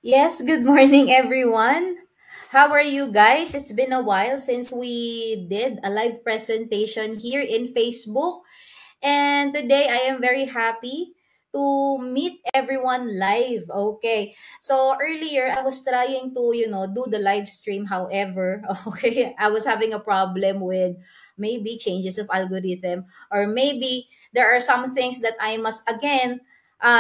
Yes, good morning, everyone. How are you guys? It's been a while since we did a live presentation here in Facebook. And today I am very happy to meet everyone live. Okay. So earlier I was trying to, do the live stream. However, okay, I was having a problem with maybe changes of algorithm, or maybe there are some things that I must again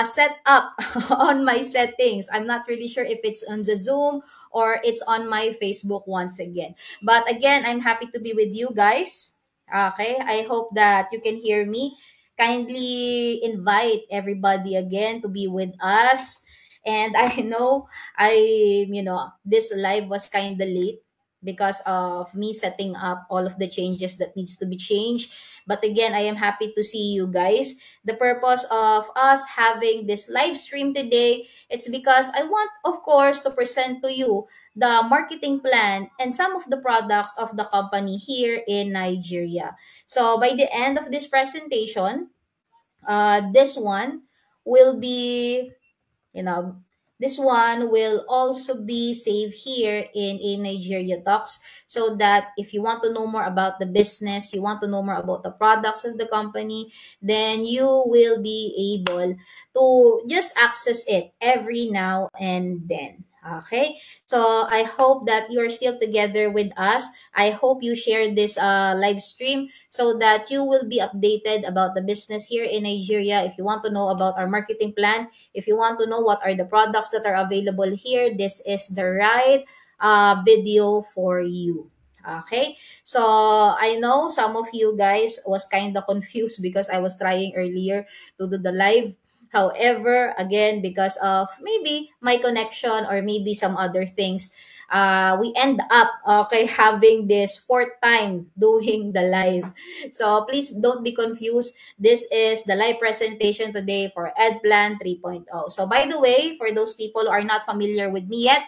set up on my settings. I'm not really sure if it's on the Zoom or it's on my Facebook once again. But again, I'm happy to be with you guys. Okay, I hope that you can hear me. Kindly invite everybody again to be with us. And I know this live was kind of late because of me setting up all of the changes that needs to be changed. But again, I am happy to see you guys. The purpose of us having this live stream today, it's because I want, of course, to present to you the marketing plan and some of the products of the company here in Nigeria. So by the end of this presentation, this one will be, you know, this one will also be saved here in Nigeria Talks, so that if you want to know more about the business, you want to know more about the products of the company, then you will be able to just access it every now and then. Okay, so I hope that you are still together with us. I hope you share this live stream so that you will be updated about the business here in Nigeria. If you want to know about our marketing plan, if you want to know what are the products that are available here, this is the right video for you. Okay, so I know some of you guys was kind of confused because I was trying earlier to do the live. However, again, because of maybe my connection or maybe some other things, we end up okay having this fourth time doing the live. So please don't be confused. This is the live presentation today for EdPlan 3.0. So by the way, for those people who are not familiar with me yet,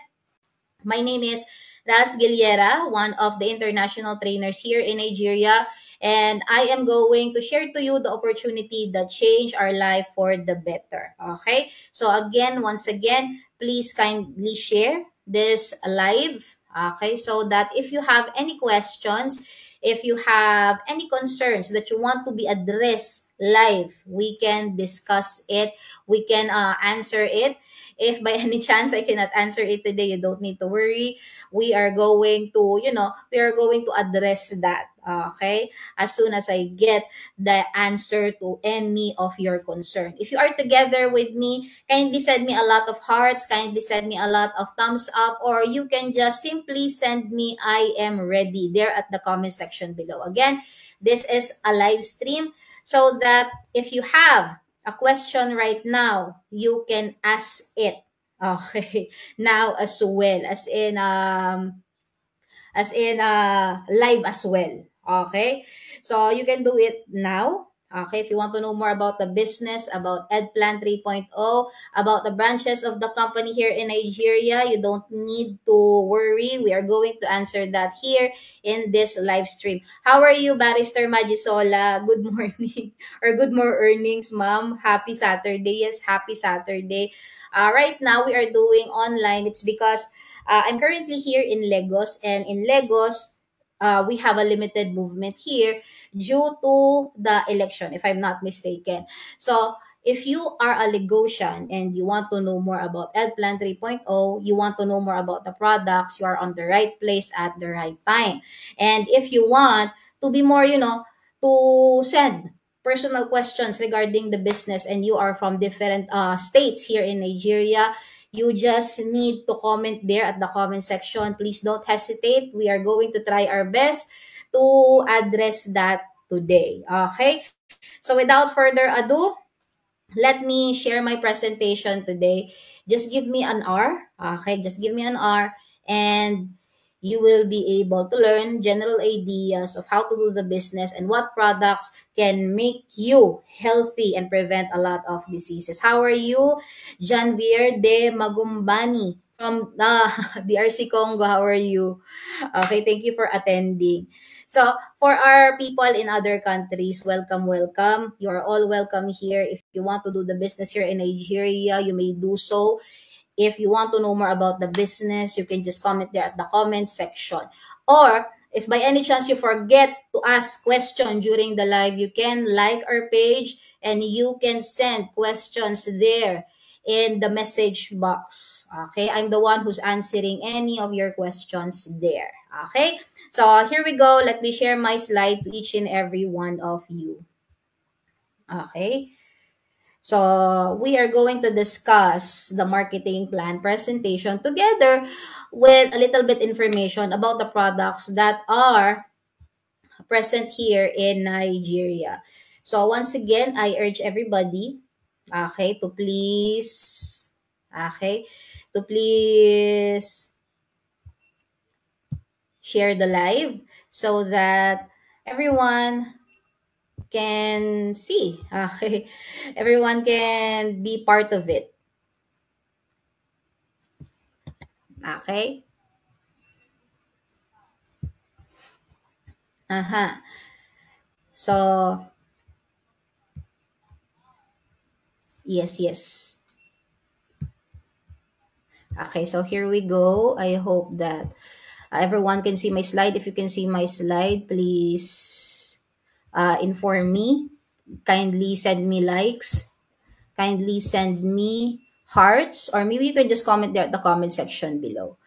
my name is Ras Giliera, one of the international trainers here in Nigeria, and I am going to share to you the opportunity that changed our life for the better. Okay? So again, once again, please kindly share this live. Okay? So that if you have any questions, if you have any concerns that you want to be addressed live, we can discuss it. We can answer it. If by any chance I cannot answer it today, you don't need to worry. We are going to, we are going to address that. Okay? As soon as I get the answer to any of your concern. If you are together with me, kindly send me a lot of hearts, kindly send me a lot of thumbs up, or you can just simply send me I am ready there at the comment section below. Again, this is a live stream so that if you have a question right now, you can ask it. Okay. Now as well, as in live as well. Okay? So you can do it now. Okay, if you want to know more about the business, about EdPlan 3.0, about the branches of the company here in Nigeria, you don't need to worry. We are going to answer that here in this live stream. How are you, Barrister Magisola? Good morning or good more earnings, ma'am. Happy Saturday. Yes, happy Saturday. Right now, we are doing online. It's because I'm currently here in Lagos, and in Lagos, we have a limited movement here due to the election, if I'm not mistaken. So, if you are a Lagosian and you want to know more about EdPlan 3.0, you want to know more about the products, you are on the right place at the right time. And if you want to be more, to send personal questions regarding the business and you are from different states here in Nigeria, you just need to comment there at the comment section. Please don't hesitate. We are going to try our best to address that today. Okay? So without further ado, let me share my presentation today. Just give me an hour. Okay? Just give me an hour and you will be able to learn general ideas of how to do the business and what products can make you healthy and prevent a lot of diseases. How are you? Janvier de Magumbani from DRC Congo. How are you? Okay, thank you for attending. So, for our people in other countries, welcome, welcome. You are all welcome here. If you want to do the business here in Nigeria, you may do so. If you want to know more about the business, you can just comment there at the comment section. Or if by any chance you forget to ask question during the live, you can like our page and you can send questions there in the message box. Okay, I'm the one who's answering any of your questions there. Okay, so here we go. Let me share my slide to each and every one of you. Okay. So we are going to discuss the marketing plan presentation together with a little bit information about the products that are present here in Nigeria. So once again, I urge everybody, okay, okay, to please share the live so that everyone can see, okay, everyone can be part of it, okay. Uh-huh. So, yes, yes. Okay, so here we go. I hope that everyone can see my slide. If you can see my slide, please inform me. Kindly send me likes. Kindly send me hearts. Or maybe you can just comment there at the comment section below.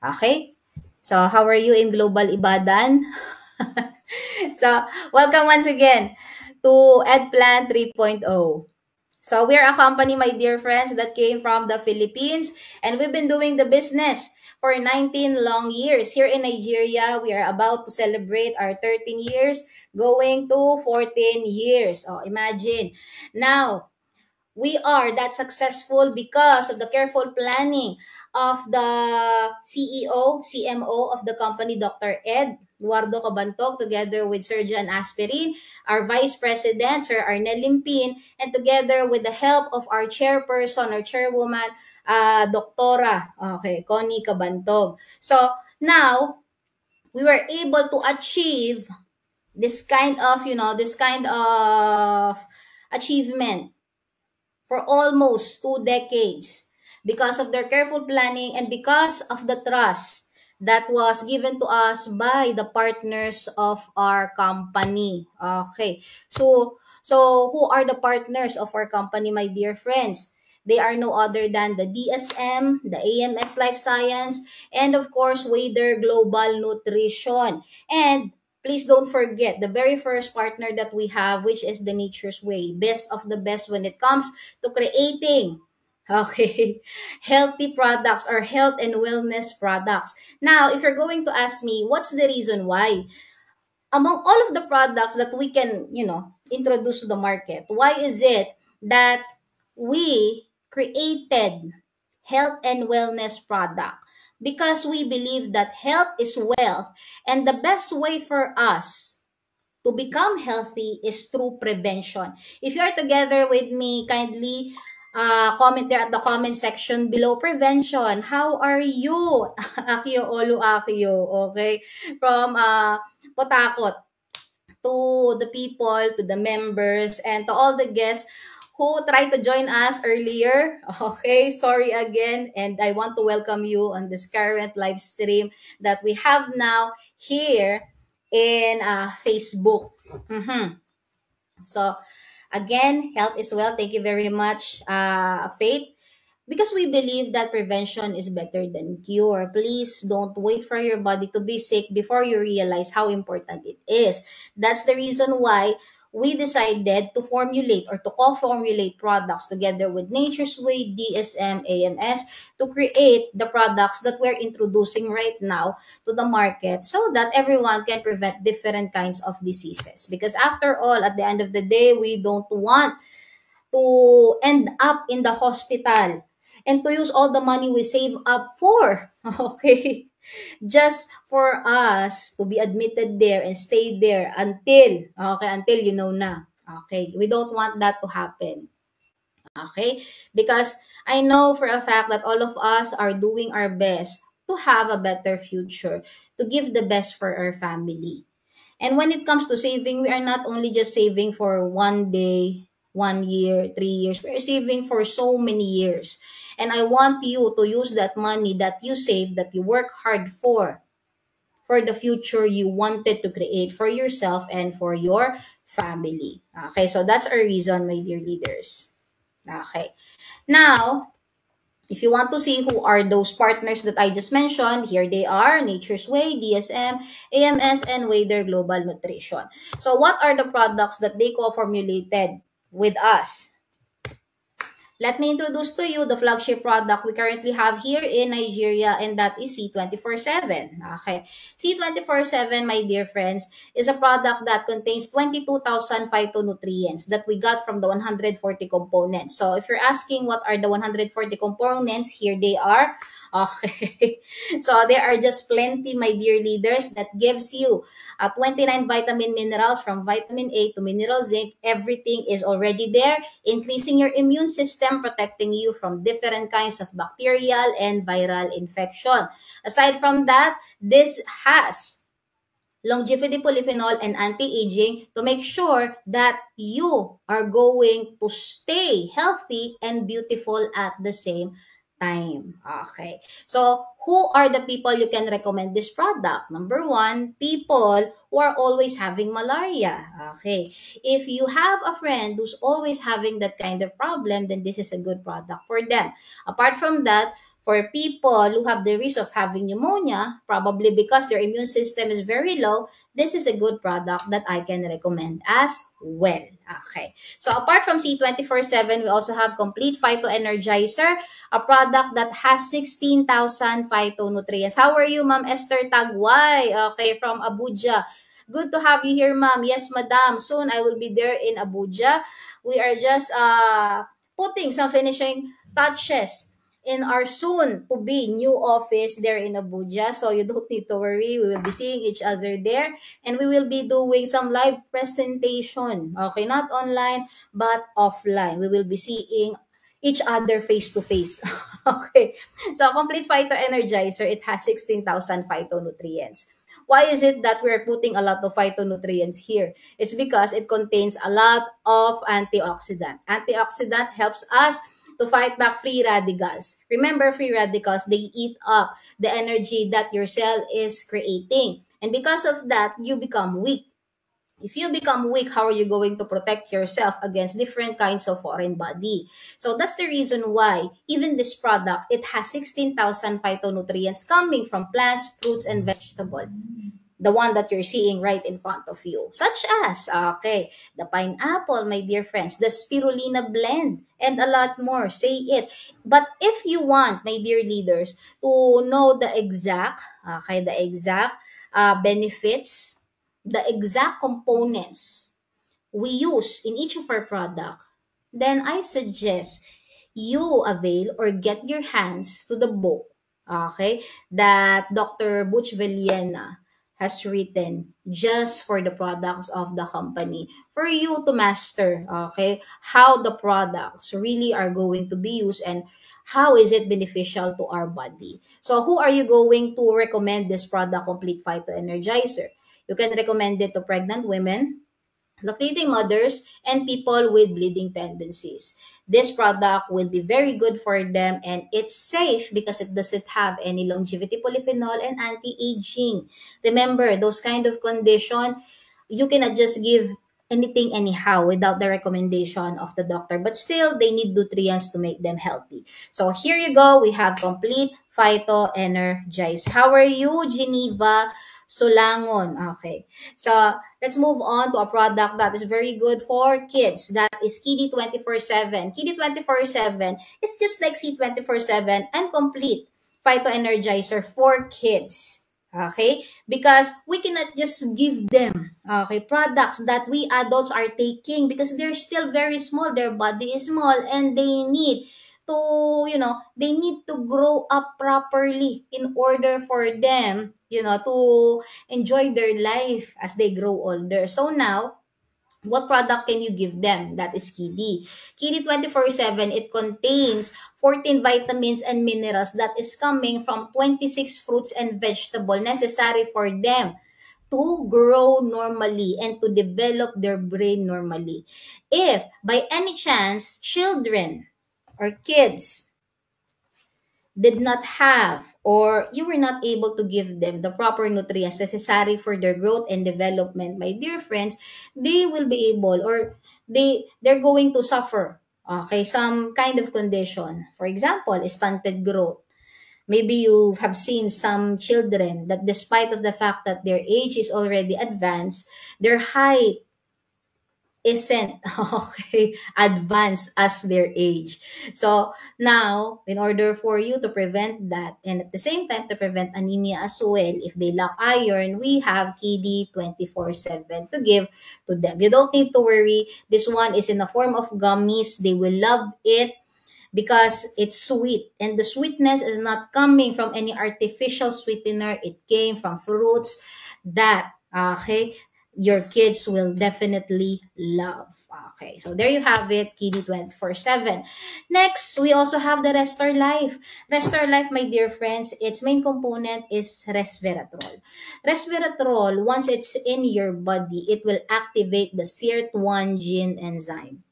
Okay? So, how are you in Global Ibadan? So, welcome once again to EdPlan 3.0. So we're a company, my dear friends, that came from the Philippines, and we've been doing the business for 19 long years. Here in Nigeria, we are about to celebrate our 13 years, going to 14 years. Oh, imagine. Now, we are that successful because of the careful planning of the CEO, CMO of the company, Dr. Ed Eduardo Cabantog, together with Sir John Aspirin, our Vice President, Sir Arnel Limpin, and together with the help of our chairperson or chairwoman, Doctora, okay, Connie Cabantog. So now, we were able to achieve this kind of achievement for almost 2 decades because of their careful planning and because of the trust that was given to us by the partners of our company. Okay. So who are the partners of our company, my dear friends? They are no other than the DSM, the AMS Life Science, and of course, Wader Global Nutrition. And please don't forget the very first partner that we have, which is the Nature's Way. Best of the best when it comes to creating, okay, healthy products or health and wellness products. Now, if you're going to ask me, what's the reason why? Among all of the products that we can, introduce to the market, why is it that we created health and wellness product? Because we believe that health is wealth, and the best way for us to become healthy is through prevention. If you are together with me, kindly comment there at the comment section below. Prevention, how are you? Akio Olu Akio, okay? From Potakot, to the people, to the members, and to all the guests who tried to join us earlier. Okay, sorry again. And I want to welcome you on this current live stream that we have now here in Facebook. Mhm. So, again, health is well. Thank you very much, Faith. Because we believe that prevention is better than cure. Please don't wait for your body to be sick before you realize how important it is. That's the reason why we decided to formulate or to co-formulate products together with Nature's Way, DSM, AMS to create the products that we're introducing right now to the market so that everyone can prevent different kinds of diseases. Because after all, at the end of the day, we don't want to end up in the hospital and to use all the money we save up for, okay, just for us to be admitted there and stay there until you know na. Okay, we don't want that to happen. Okay, because I know for a fact that all of us are doing our best to have a better future, to give the best for our family. And when it comes to saving, we are not only just saving for one day, 1 year, 3 years. We're saving for so many years. And I want you to use that money that you save, that you work hard for the future you wanted to create for yourself and for your family. Okay, so that's our reason, my dear leaders. Okay. Now, if you want to see who are those partners that I just mentioned, here they are: Nature's Way, DSM, AMS, and Wader Global Nutrition. So what are the products that they co-formulated with us? Let me introduce to you the flagship product we currently have here in Nigeria, and that is C24/7. Okay. C24/7, my dear friends, is a product that contains 22,000 phytonutrients that we got from the 140 components. So if you're asking what are the 140 components, here they are. Okay. So there are just plenty, my dear leaders, that gives you 29 vitamin minerals from vitamin A to mineral zinc. Everything is already there, increasing your immune system, protecting you from different kinds of bacterial and viral infection. Aside from that, this has longevity polyphenol and anti-aging to make sure that you are going to stay healthy and beautiful at the same time. Okay. So, who are the people you can recommend this product? Number one, people who are always having malaria. Okay. If you have a friend who's always having that kind of problem, then this is a good product for them. Apart from that, for people who have the risk of having pneumonia, probably because their immune system is very low, this is a good product that I can recommend as well. Okay. So apart from C24/7, we also have Complete Phyto Energizer, a product that has 16,000 phytonutrients. How are you, Ma'am Esther Tagway? Okay, from Abuja. Good to have you here, ma'am. Yes, madam. Soon I will be there in Abuja. We are just putting some finishing touches in our soon to be new office there in Abuja. So you don't need to worry. We will be seeing each other there, and we will be doing some live presentation. Okay, not online but offline. We will be seeing each other face to face. Okay. So Complete Phyto Energizer, it has 16,000 phytonutrients. Why is it that we're putting a lot of phytonutrients here? It's because it contains a lot of antioxidant. Antioxidant helps us to fight back free radicals. Remember, free radicals, they eat up the energy that your cell is creating. And because of that, you become weak. If you become weak, how are you going to protect yourself against different kinds of foreign body? So that's the reason why even this product, it has 16,000 phytonutrients coming from plants, fruits, and vegetables, the one that you're seeing right in front of you, such as, okay, the pineapple, my dear friends, the spirulina blend, and a lot more. Say it. But if you want, my dear leaders, to know the exact, okay, the exact benefits, the exact components we use in each of our product, then I suggest you avail or get your hands to the book, okay, that Dr. Butch Villena has written just for the products of the company for you to master, okay, how the products really are going to be used and how is it beneficial to our body. So who are you going to recommend this product, Complete Phyto Energizer? You can recommend it to pregnant women, lactating mothers, and people with bleeding tendencies. This product will be very good for them, and it's safe because it doesn't have any longevity polyphenol and anti-aging. Remember, those kind of condition, you cannot just give anything anyhow without the recommendation of the doctor, but still they need nutrients to make them healthy. So here you go, we have Complete Phyto Energize. How are you, Geneva Solangon? Okay, so let's move on to a product that is very good for kids. That is Kiddy 24/7. Kiddy 24/7 is just like C24/7 and Complete Phyto Energizer for kids. Okay? Because we cannot just give them, okay, products that we adults are taking because they're still very small. Their body is small and they need they need to grow up properly in order for them, to enjoy their life as they grow older. So now, what product can you give them? That is Kiddy. Kiddy 24/7, it contains 14 vitamins and minerals that is coming from 26 fruits and vegetables necessary for them to grow normally and to develop their brain normally. If by any chance children or kids did not have, or you were not able to give them the proper nutrients necessary for their growth and development, my dear friends, they will be able, or they're going to suffer, okay, some kind of condition. For example, stunted growth. Maybe you have seen some children that despite of the fact that their age is already advanced, their height isn't okay advanced as their age. So now, in order for you to prevent that, and at the same time to prevent anemia as well, if they lack iron, we have KD 24/7 to give to them. You don't need to worry. This one is in the form of gummies. They will love it because it's sweet, and the sweetness is not coming from any artificial sweetener. It came from fruits that, okay, your kids will definitely love. Okay, so there you have it, Kiddy 24/7. Next, we also have the Restore Life. Restore Life, my dear friends, its main component is resveratrol. Resveratrol, once it's in your body, it will activate the SIRT1 gene enzyme.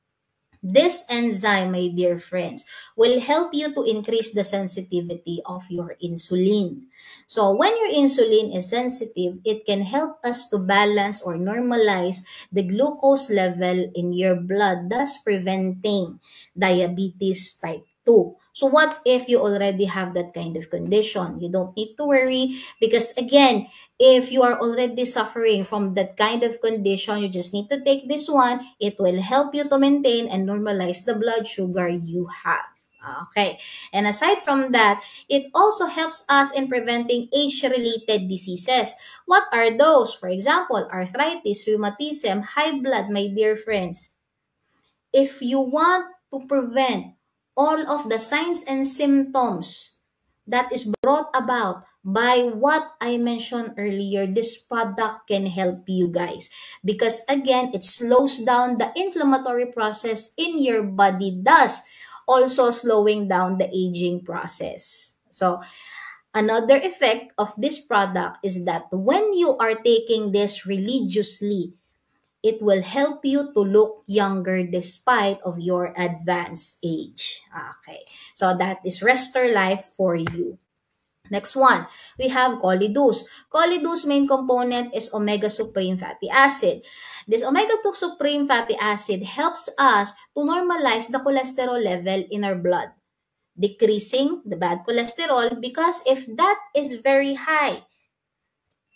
This enzyme, my dear friends, will help you to increase the sensitivity of your insulin. So when your insulin is sensitive, it can help us to balance or normalize the glucose level in your blood, thus preventing diabetes type 2. So what if you already have that kind of condition? You don't need to worry because again, if you are already suffering from that kind of condition, you just need to take this one. It will help you to maintain and normalize the blood sugar you have. Okay. And aside from that, it also helps us in preventing age-related diseases. What are those? For example, arthritis, rheumatism, high blood, my dear friends. If you want to prevent all of the signs and symptoms that is brought about by what I mentioned earlier, this product can help you guys. Because again, it slows down the inflammatory process in your body, thus also slowing down the aging process. So, another effect of this product is that when you are taking this religiously, it will help you to look younger despite of your advanced age. Okay, so that is Restore Life for you. Next one, we have Colidus. Colidus main component is omega supreme fatty acid. This omega 2 supreme fatty acid helps us to normalize the cholesterol level in our blood, decreasing the bad cholesterol, because if that is very high,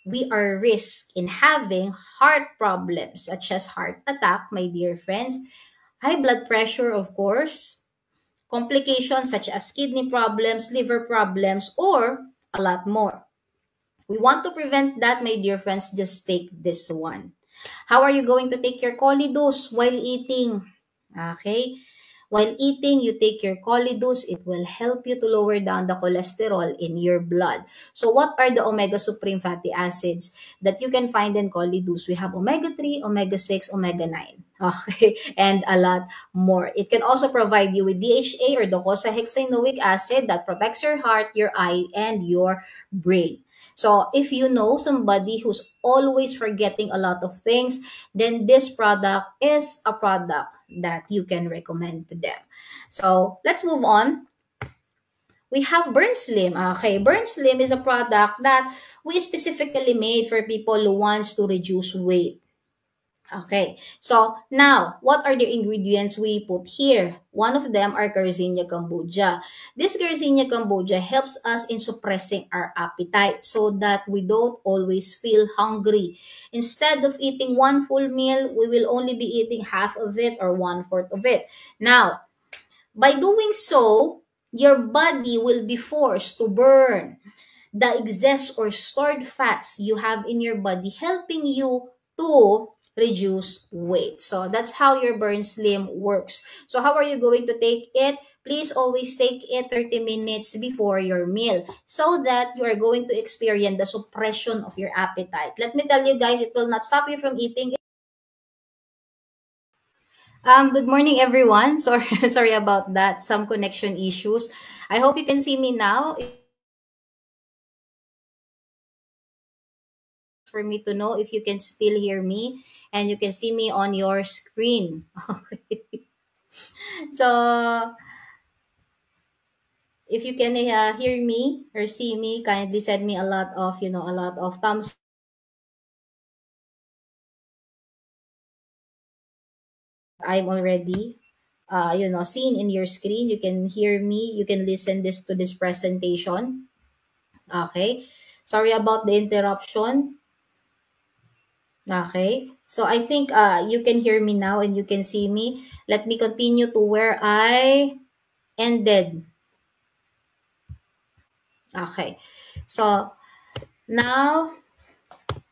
we are risk in having heart problems such as heart attack, my dear friends, high blood pressure, of course, complications such as kidney problems, liver problems, or a lot more. We want to prevent that, my dear friends. Just take this one. How are you going to take your Colidose while eating? Okay. While eating, you take your Colidose. It will help you to lower down the cholesterol in your blood. So what are the omega supreme fatty acids that you can find in Colidose? We have omega 3, omega 6, omega 9. Okay, and a lot more. It can also provide you with DHA or docosahexaenoic acid that protects your heart, your eye, and your brain. So if you know somebody who's always forgetting a lot of things, then this product is a product that you can recommend to them. So let's move on. We have Burn Slim. Okay, Burn Slim is a product that we specifically made for people who wants to reduce weight. Okay, so now, what are the ingredients we put here? One of them are Garcinia kombucha. This Garcinia kombucha helps us in suppressing our appetite so that we don't always feel hungry. Instead of eating one full meal, we will only be eating half of it or one-fourth of it. Now, by doing so, your body will be forced to burn the excess or stored fats you have in your body, helping you to reduce weight. So that's how your Burn Slim works. So how are you going to take it? Please always take it 30 minutes before your meal so that you are going to experience the suppression of your appetite. Let me tell you guys, it will not stop you from eating. Good morning, everyone. Sorry, sorry about that. Some connection issues. I hope you can see me now. For me to know if you can still hear me and you can see me on your screen. Okay. So If you can hear me or see me, kindly send me a lot of, a lot of thumbs. I'm already, seen in your screen. You can hear me. You can listen this to this presentation. Okay. Sorry about the interruption. Okay. So I think you can hear me now and you can see me. Let me continue to where I ended. Okay. So now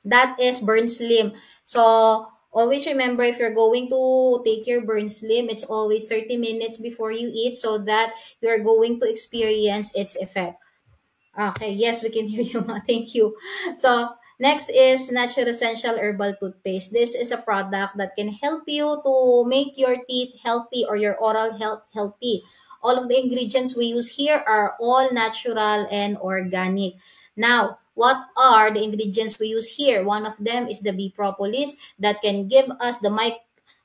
that is Burn Slim. So always remember, if you're going to take your Burn Slim, it's always 30 minutes before you eat so that you're going to experience its effect. Okay, yes, we can hear you, ma. Thank you. So, next is Natural Essential Herbal Toothpaste. This is a product that can help you to make your teeth healthy or your oral health healthy. All of the ingredients we use here are all natural and organic. Now, what are the ingredients we use here? One of them is the bee propolis that can give us the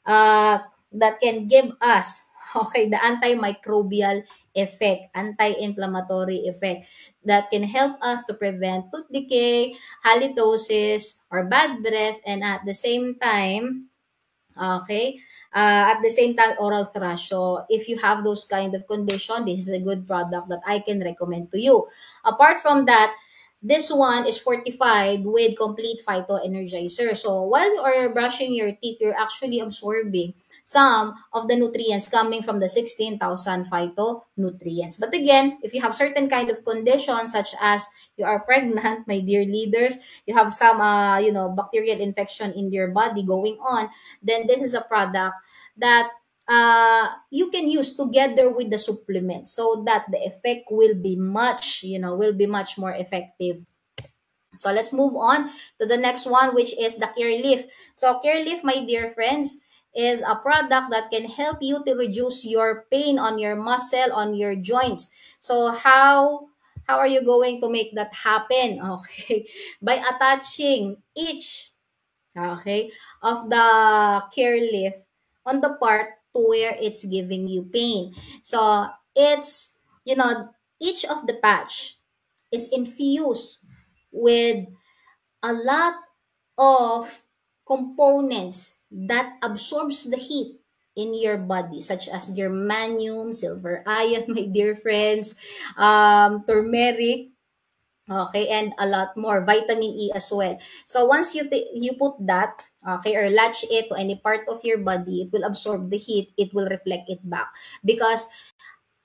uh, that can give us okay, the antimicrobial effect, anti-inflammatory effect that can help us to prevent tooth decay, halitosis, or bad breath, and at the same time, okay, oral thrush. So if you have those kind of condition, this is a good product that I can recommend to you. Apart from that, this one is fortified with complete phytoenergizer. So while you are brushing your teeth, you're actually absorbing some of the nutrients coming from the 16,000 phytonutrients. But again, if you have certain kind of conditions such as you are pregnant, my dear leaders, you have some bacterial infection in your body going on, then this is a product that you can use together with the supplement so that the effect will be much more effective. So let's move on to the next one, which is the Care Leaf. So Care Leaf, my dear friends, is a product that can help you to reduce your pain on your muscle, on your joints. So how are you going to make that happen? Okay, by attaching each okay, of the care leaf on the part to where it's giving you pain. So it's, each of the patch is infused with a lot of components that absorbs the heat in your body, such as germanium, silver iron, my dear friends, turmeric, okay, and a lot more vitamin E as well. So once you put that, okay, or latch it to any part of your body, it will absorb the heat, it will reflect it back, because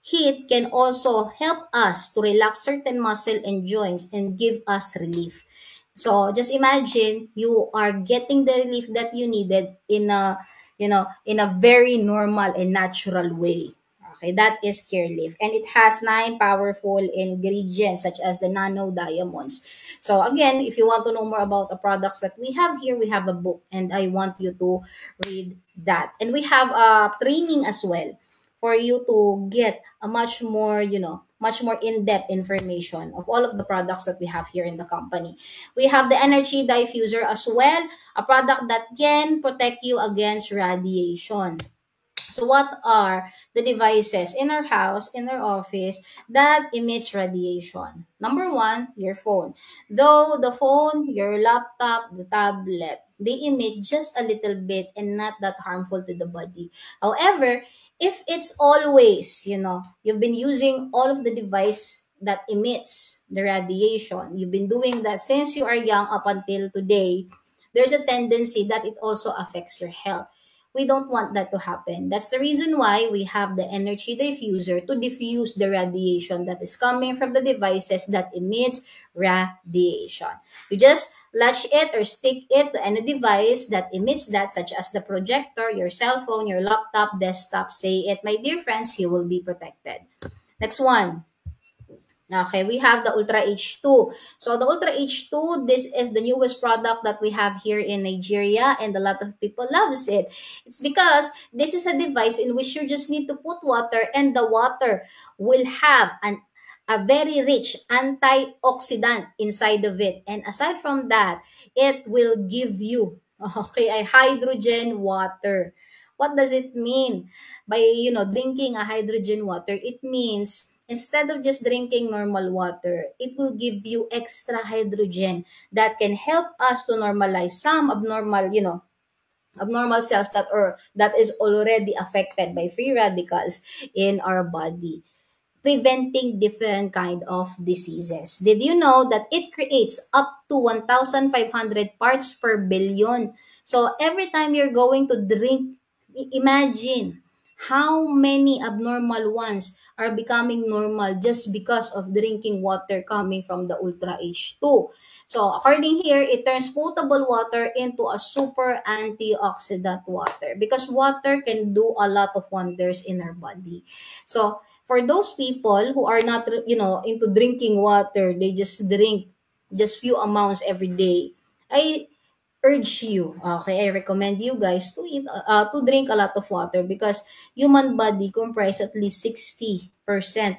heat can also help us to relax certain muscle and joints and give us relief. So just imagine you are getting the relief that you needed in a very normal and natural way. Okay, that is Care Leaf. And it has 9 powerful ingredients such as the nano diamonds. So again, if you want to know more about the products that we have here, we have a book and I want you to read that. And we have a training as well for you to get a much more in-depth information of all of the products that we have here in the company. We have the energy diffuser as well, a product that can protect you against radiation. So what are the devices in our house, in our office that emits radiation? Number one, your phone. Though the phone, your laptop, the tablet, they emit just a little bit and not that harmful to the body. However, if it's always, you've been using all of the device that emits the radiation, you've been doing that since you are young up until today, there's a tendency that it also affects your health. We don't want that to happen. That's the reason why we have the energy diffuser to diffuse the radiation that is coming from the devices that emits radiation. You just latch it or stick it to any device that emits that, such as the projector, your cell phone, your laptop, desktop. Say it, my dear friends, you will be protected. Next one. Okay, we have the Ultra H2. So the Ultra H2, this is the newest product that we have here in Nigeria and a lot of people loves it. It's because this is a device in which you just need to put water and the water will have a very rich antioxidant inside of it. And aside from that, it will give you a hydrogen water. What does it mean by drinking a hydrogen water? It means instead of just drinking normal water, it will give you extra hydrogen that can help us to normalize some abnormal, abnormal cells that is already affected by free radicals in our body, preventing different kind of diseases. Did you know that it creates up to 1,500 parts per billion? So every time you're going to drink, imagine how many abnormal ones are becoming normal just because of drinking water coming from the Ultra H2. So according here, it turns potable water into a super antioxidant water because water can do a lot of wonders in our body. So for those people who are not, into drinking water, they just drink just few amounts every day. I urge you, okay, I recommend you guys to to drink a lot of water because human body comprise at least 60%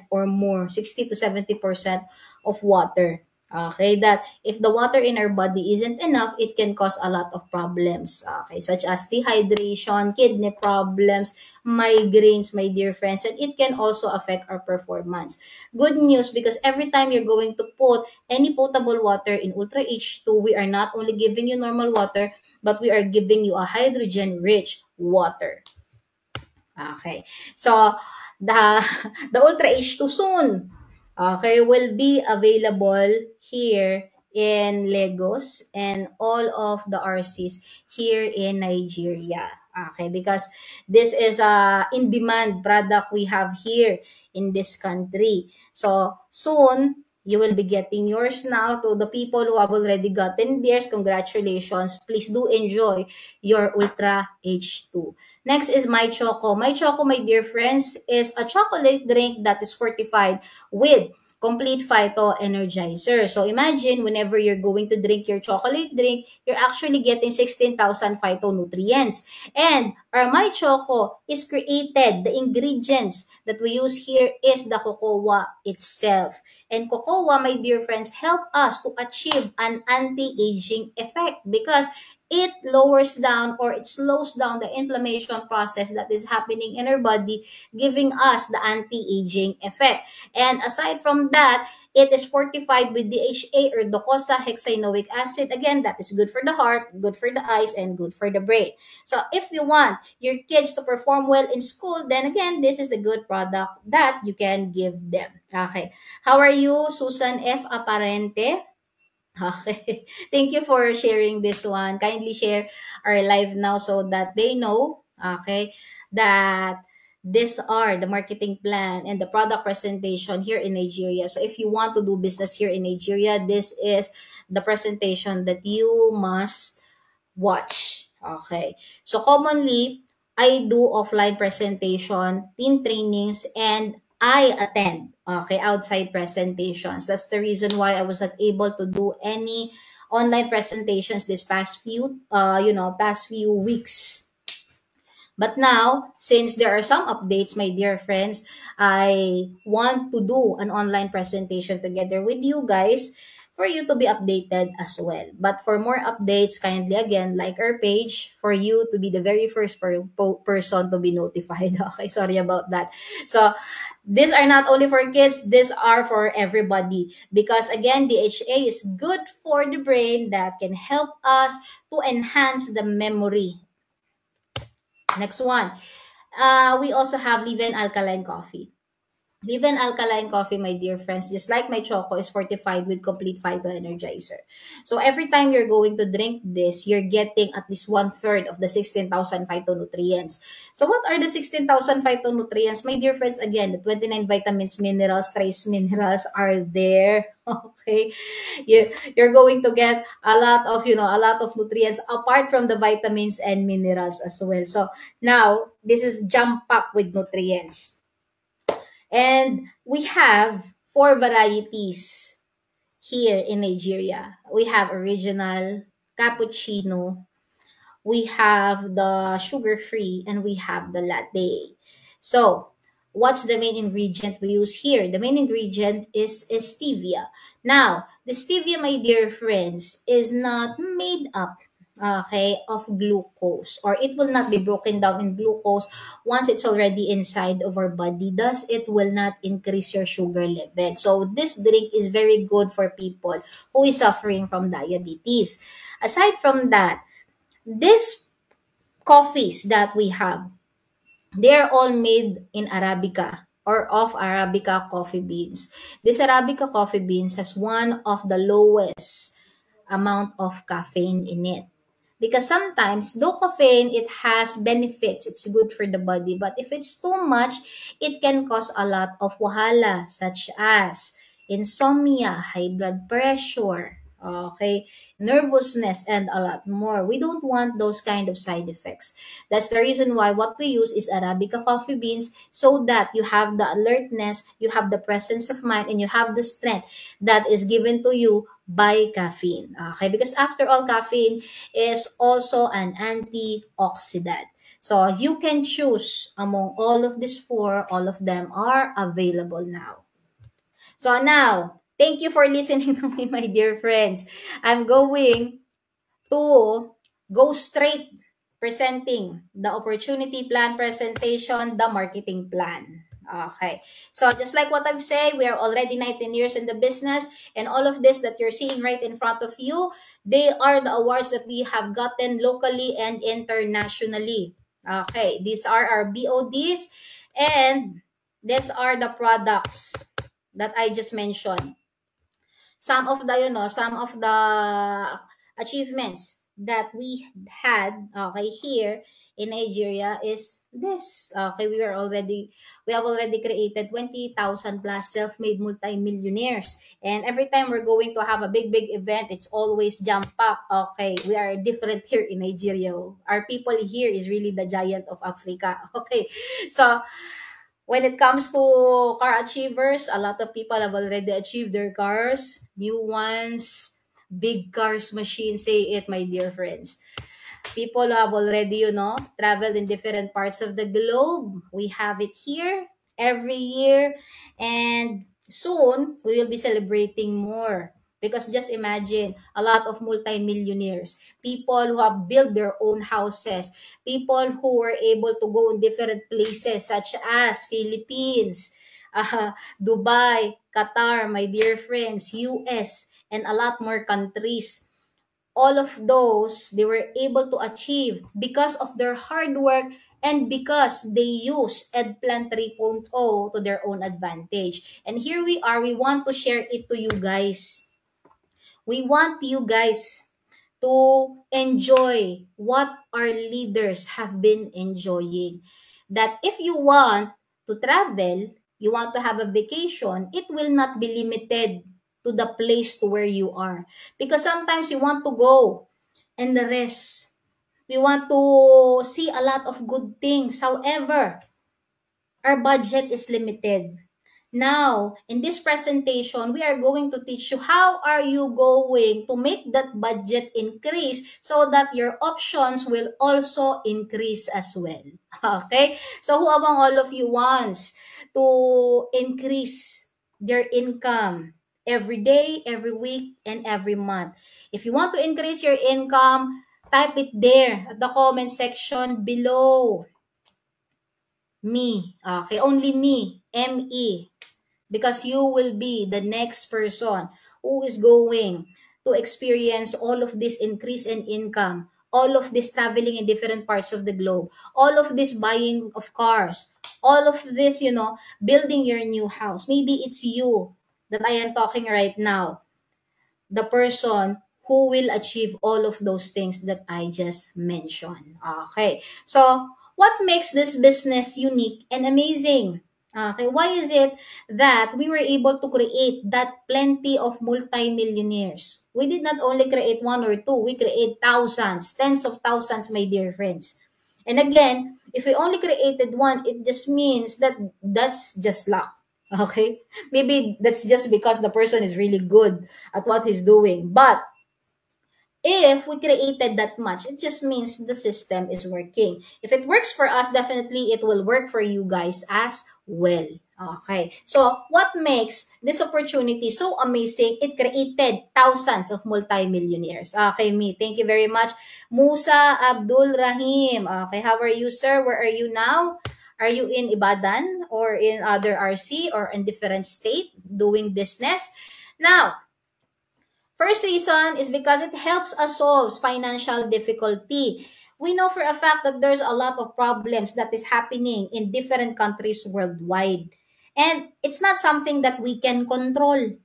or more, 60 to 70% of water. Okay, that if the water in our body isn't enough, it can cause a lot of problems. Okay, such as dehydration, kidney problems, migraines, my dear friends, and it can also affect our performance. Good news because every time you're going to put any potable water in Ultra H2, we are not only giving you normal water, but we are giving you a hydrogen-rich water. Okay. So, the, the Ultra H2 soon, okay, will be available here in Lagos and all of the RCs here in Nigeria. Okay, because this is a in-demand product we have here in this country. So, soon, you will be getting yours now. To the people who have already gotten theirs, congratulations. Please do enjoy your Ultra H2. Next is My Choco. My Choco, my dear friends, is a chocolate drink that is fortified with complete phyto energizer. So imagine whenever you're going to drink your chocolate drink, you're actually getting 16,000 phytonutrients. And our My Choco is created, the ingredients that we use here is the cocoa itself. And cocoa, my dear friends, help us to achieve an anti-aging effect because it lowers down or it slows down the inflammation process that is happening in our body, giving us the anti-aging effect. And aside from that, it is fortified with DHA or docosahexaenoic acid. Again, that is good for the heart, good for the eyes, and good for the brain. So if you want your kids to perform well in school, then again, this is the good product that you can give them. Okay. How are you, Susan F. Aparente? Okay. Thank you for sharing this one. Kindly share our live now so that they know, okay, that these are the marketing plan and the product presentation here in Nigeria. So if you want to do business here in Nigeria, this is the presentation that you must watch. Okay. So commonly, I do offline presentation, team trainings, and I attend, okay, outside presentations. That's the reason why I was not able to do any online presentations this past few weeks. But now, since there are some updates, my dear friends, I want to do an online presentation together with you guys for you to be updated as well. But for more updates, kindly again, like our page for you to be the very first person to be notified. Okay, sorry about that. So, these are not only for kids, these are for everybody. Because again, DHA is good for the brain that can help us to enhance the memory. Next one. We also have Live Alkaline Coffee. Live Alkaline Coffee, my dear friends, just like my Choco, is fortified with complete phytoenergizer. So every time you're going to drink this, you're getting at least one-third of the 16,000 phytonutrients. So what are the 16,000 phytonutrients? My dear friends, again, the 29 vitamins, minerals, trace minerals are there. Okay, you're going to get a lot of a lot of nutrients apart from the vitamins and minerals as well. So now this is jam packed with nutrients. And we have four varieties here in Nigeria. We have original, cappuccino, we have the sugar-free, and we have the latte. So, what's the main ingredient we use here? The main ingredient is stevia. Now, the stevia, my dear friends, is not made up. okay, of glucose, or it will not be broken down in glucose once it's already inside of our body. Thus, it will not increase your sugar level. So this drink is very good for people who is suffering from diabetes. Aside from that, these coffees that we have, they're all made in Arabica or of Arabica coffee beans. This Arabica coffee beans has one of the lowest amount of caffeine in it. Because sometimes, though caffeine, it has benefits, it's good for the body. But if it's too much, it can cause a lot of wahala, such as insomnia, high blood pressure, okay, nervousness, and a lot more. We don't want those kind of side effects. That's the reason why what we use is Arabica coffee beans, so that you have the alertness, you have the presence of mind, and you have the strength that is given to you by caffeine. Okay, because after all, caffeine is also an antioxidant. So you can choose among all of these four, all of them are available now. So now, thank you for listening to me, my dear friends. I'm going to go straight presenting the opportunity plan presentation, the marketing plan. Okay. So just like what I've said, we are already 19 years in the business, and all of this that you're seeing right in front of you, they are the awards that we have gotten locally and internationally. Okay. These are our BODs, and these are the products that I just mentioned. Some of the, some of the achievements that we had, okay, here in Nigeria is this. Okay, we have already created 20,000 plus self-made multimillionaires. And every time we're going to have a big event, it's always jump up. Okay, we are different here in Nigeria. Our people here is really the giant of Africa. Okay, so when it comes to car achievers, a lot of people have already achieved their cars, new ones, big cars, machines, say it, my dear friends. People have already, traveled in different parts of the globe. We have it here every year, and soon we will be celebrating more. Because just imagine a lot of multimillionaires, people who have built their own houses, people who were able to go in different places such as Philippines, Dubai, Qatar, my dear friends, US, and a lot more countries. All of those they were able to achieve because of their hard work and because they use EdPlan 3.0 to their own advantage. And here we are, we want to share it to you guys. We want you guys to enjoy what our leaders have been enjoying. That if you want to travel, you want to have a vacation, it will not be limited to the place to where you are. Because sometimes you want to go and the rest. We want to see a lot of good things. However, our budget is limited. Now, in this presentation, we are going to teach you how are you going to make that budget increase so that your options will also increase as well. Okay? So, who among all of you wants to increase their income every day, every week, and every month? If you want to increase your income, type it there at the comment section below. Me. Okay, only me. M-E, because you will be the next person who is going to experience all of this increase in income, all of this traveling in different parts of the globe, all of this buying of cars, all of this, building your new house. Maybe it's you that I am talking right now, the person who will achieve all of those things that I just mentioned. Okay. So, what makes this business unique and amazing? Okay, why is it that we were able to create that plenty of multimillionaires? We did not only create one or two, we create thousands, tens of thousands, my dear friends. And again, if we only created one, it just means that that's just luck. Okay? Maybe that's just because the person is really good at what he's doing. But if we created that much, it just means the system is working. If it works for us, definitely it will work for you guys as well. Okay. So, what makes this opportunity so amazing? It created thousands of multimillionaires. Okay, me. Thank you very much. Musa Abdul Rahim. Okay, how are you, sir? Where are you now? Are you in Ibadan or in other RC or in different state doing business? Now, first reason is because it helps us solve financial difficulty. We know for a fact that there's a lot of problems that is happening in different countries worldwide. And it's not something that we can control.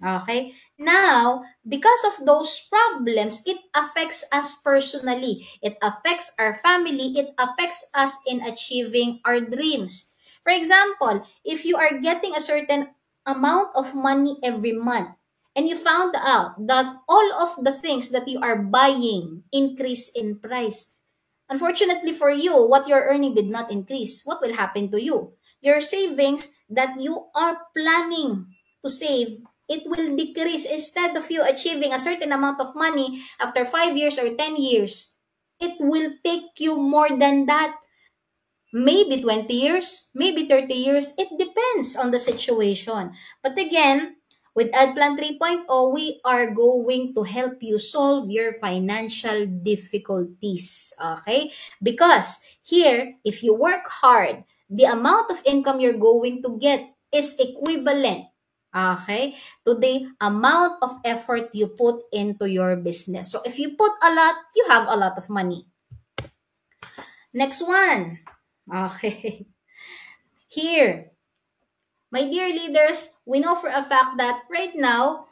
Okay? Now, because of those problems, it affects us personally. It affects our family. It affects us in achieving our dreams. For example, if you are getting a certain amount of money every month, and you found out that all of the things that you are buying increase in price. Unfortunately for you, what you're earning did not increase. What will happen to you? Your savings that you are planning to save, it will decrease. Instead of you achieving a certain amount of money after 5 years or 10 years, it will take you more than that. Maybe 20 years, maybe 30 years. It depends on the situation. But again, with AdPlan 3.0, we are going to help you solve your financial difficulties. Okay? Because here, if you work hard, the amount of income you're going to get is equivalent, okay, to the amount of effort you put into your business. So if you put a lot, you have a lot of money. Next one. Okay. Here, my dear leaders, we know for a fact that right now,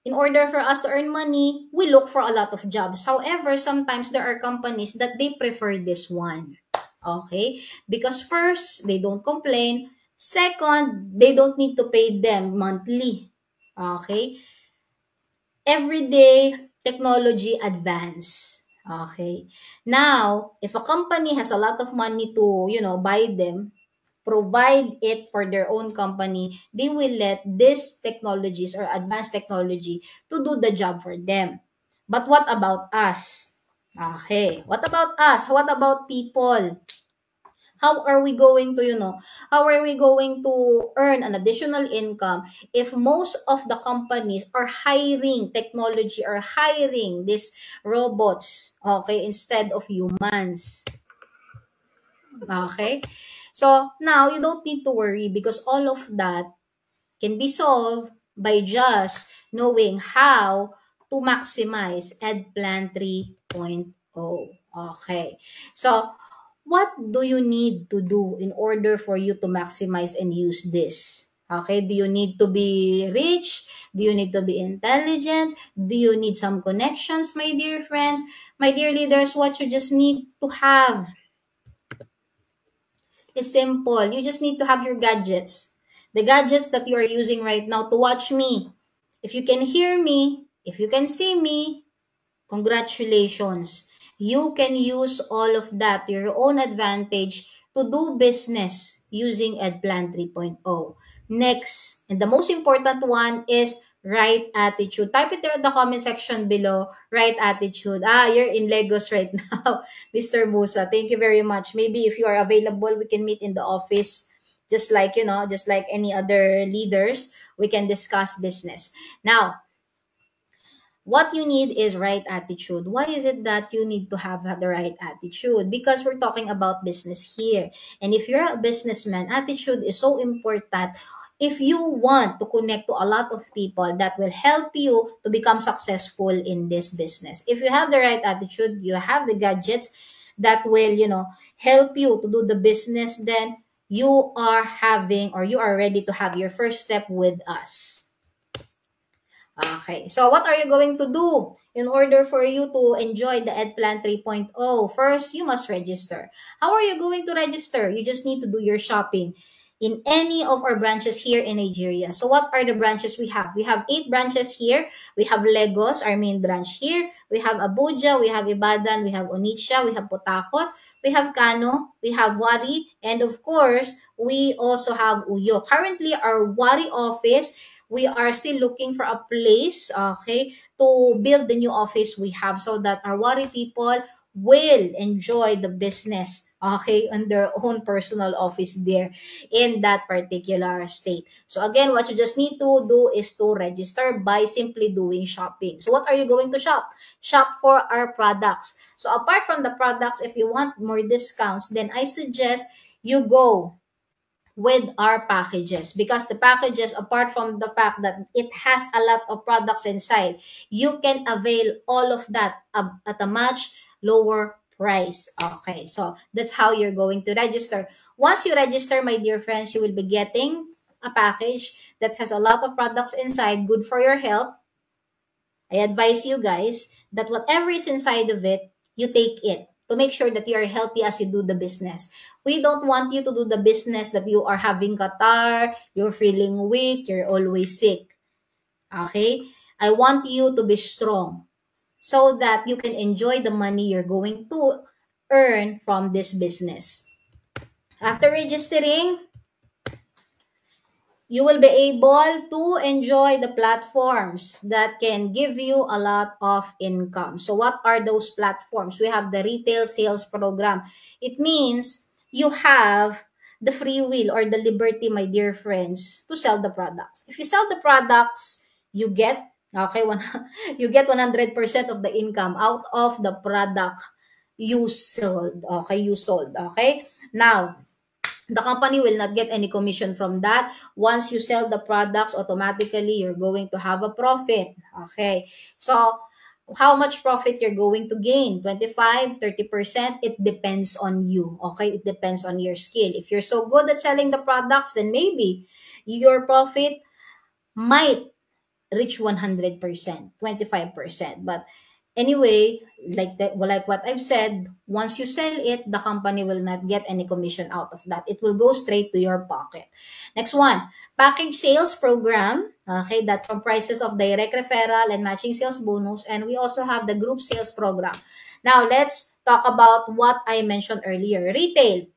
in order for us to earn money, we look for a lot of jobs. However, sometimes there are companies that they prefer this one. Okay? Because first, they don't complain. Second, they don't need to pay them monthly. Okay? Everyday technology advance. Okay? Now, if a company has a lot of money to, buy them, provide it for their own company, they will let these technologies or advanced technology to do the job for them. But what about us? Okay. What about us? What about people? How are we going to, how are we going to earn an additional income if most of the companies are hiring technology or hiring these robots, okay, instead of humans? Okay? So now you don't need to worry because all of that can be solved by just knowing how to maximize EdPlan 3.0. Okay. So what do you need to do in order for you to maximize and use this? Okay, do you need to be rich? Do you need to be intelligent? Do you need some connections, my dear friends? My dear leaders, what you just need to have is simple. You just need to have your gadgets. The gadgets that you are using right now to watch me. If you can hear me, if you can see me, congratulations. You can use all of that to your own advantage to do business using EdPlan 3.0. Next, and the most important one is right attitude. Type it there in the comment section below. Right attitude. You're in Lagos right now, Mr. Musa. Thank you very much. Maybe if you are available, we can meet in the office. Just like, just like any other leaders, we can discuss business. Now, what you need is right attitude. Why is it that you need to have the right attitude? Because we're talking about business here. And if you're a businessman, attitude is so important if you want to connect to a lot of people that will help you to become successful in this business. If you have the right attitude, you have the gadgets that will, help you to do the business, then you are having or you are ready to have your first step with us. Okay, so what are you going to do in order for you to enjoy the EdPlan 3.0? First, you must register. How are you going to register? You just need to do your shopping in any of our branches here in Nigeria. So what are the branches we have? We have 8 branches here. We have Lagos, our main branch here. We have Abuja, we have Ibadan, we have Onitsha, we have Potakot, we have Kano, we have Wari, and of course, we also have Uyo. Currently, our Wari office, we are still looking for a place, okay, to build the new office we have so that our Wari people will enjoy the business, okay, on their own personal office there in that particular state. So again, what you just need to do is to register by simply doing shopping. So what are you going to shop? Shop for our products. So apart from the products, if you want more discounts, then I suggest you go with our packages, because the packages, apart from the fact that it has a lot of products inside, you can avail all of that at a much lower price. Okay, so that's how you're going to register. Once you register, my dear friends, you will be getting a package that has a lot of products inside, good for your health. I advise you guys that whatever is inside of it, you take it to make sure that you are healthy as you do the business. We don't want you to do the business that you are having catarrh, you're feeling weak, you're always sick. Okay? I want you to be strong so that you can enjoy the money you're going to earn from this business. After registering, you will be able to enjoy the platforms that can give you a lot of income. So what are those platforms? We have the retail sales program. It means you have the free will or the liberty, my dear friends, to sell the products. If you sell the products, you get, okay, you get 100% of the income out of the product you sold. Okay, you sold. Okay, now the company will not get any commission from that. Once you sell the products, automatically you're going to have a profit. Okay. So how much profit you're going to gain? 25, 30%? It depends on you. Okay. It depends on your skill. If you're so good at selling the products, then maybe your profit might reach 100%, 25%. But anyway, like what I've said, once you sell it, the company will not get any commission out of that. It will go straight to your pocket. Next one, package sales program. Okay, that comprises of direct referral and matching sales bonus. And we also have the group sales program. Now, let's talk about what I mentioned earlier. Retail.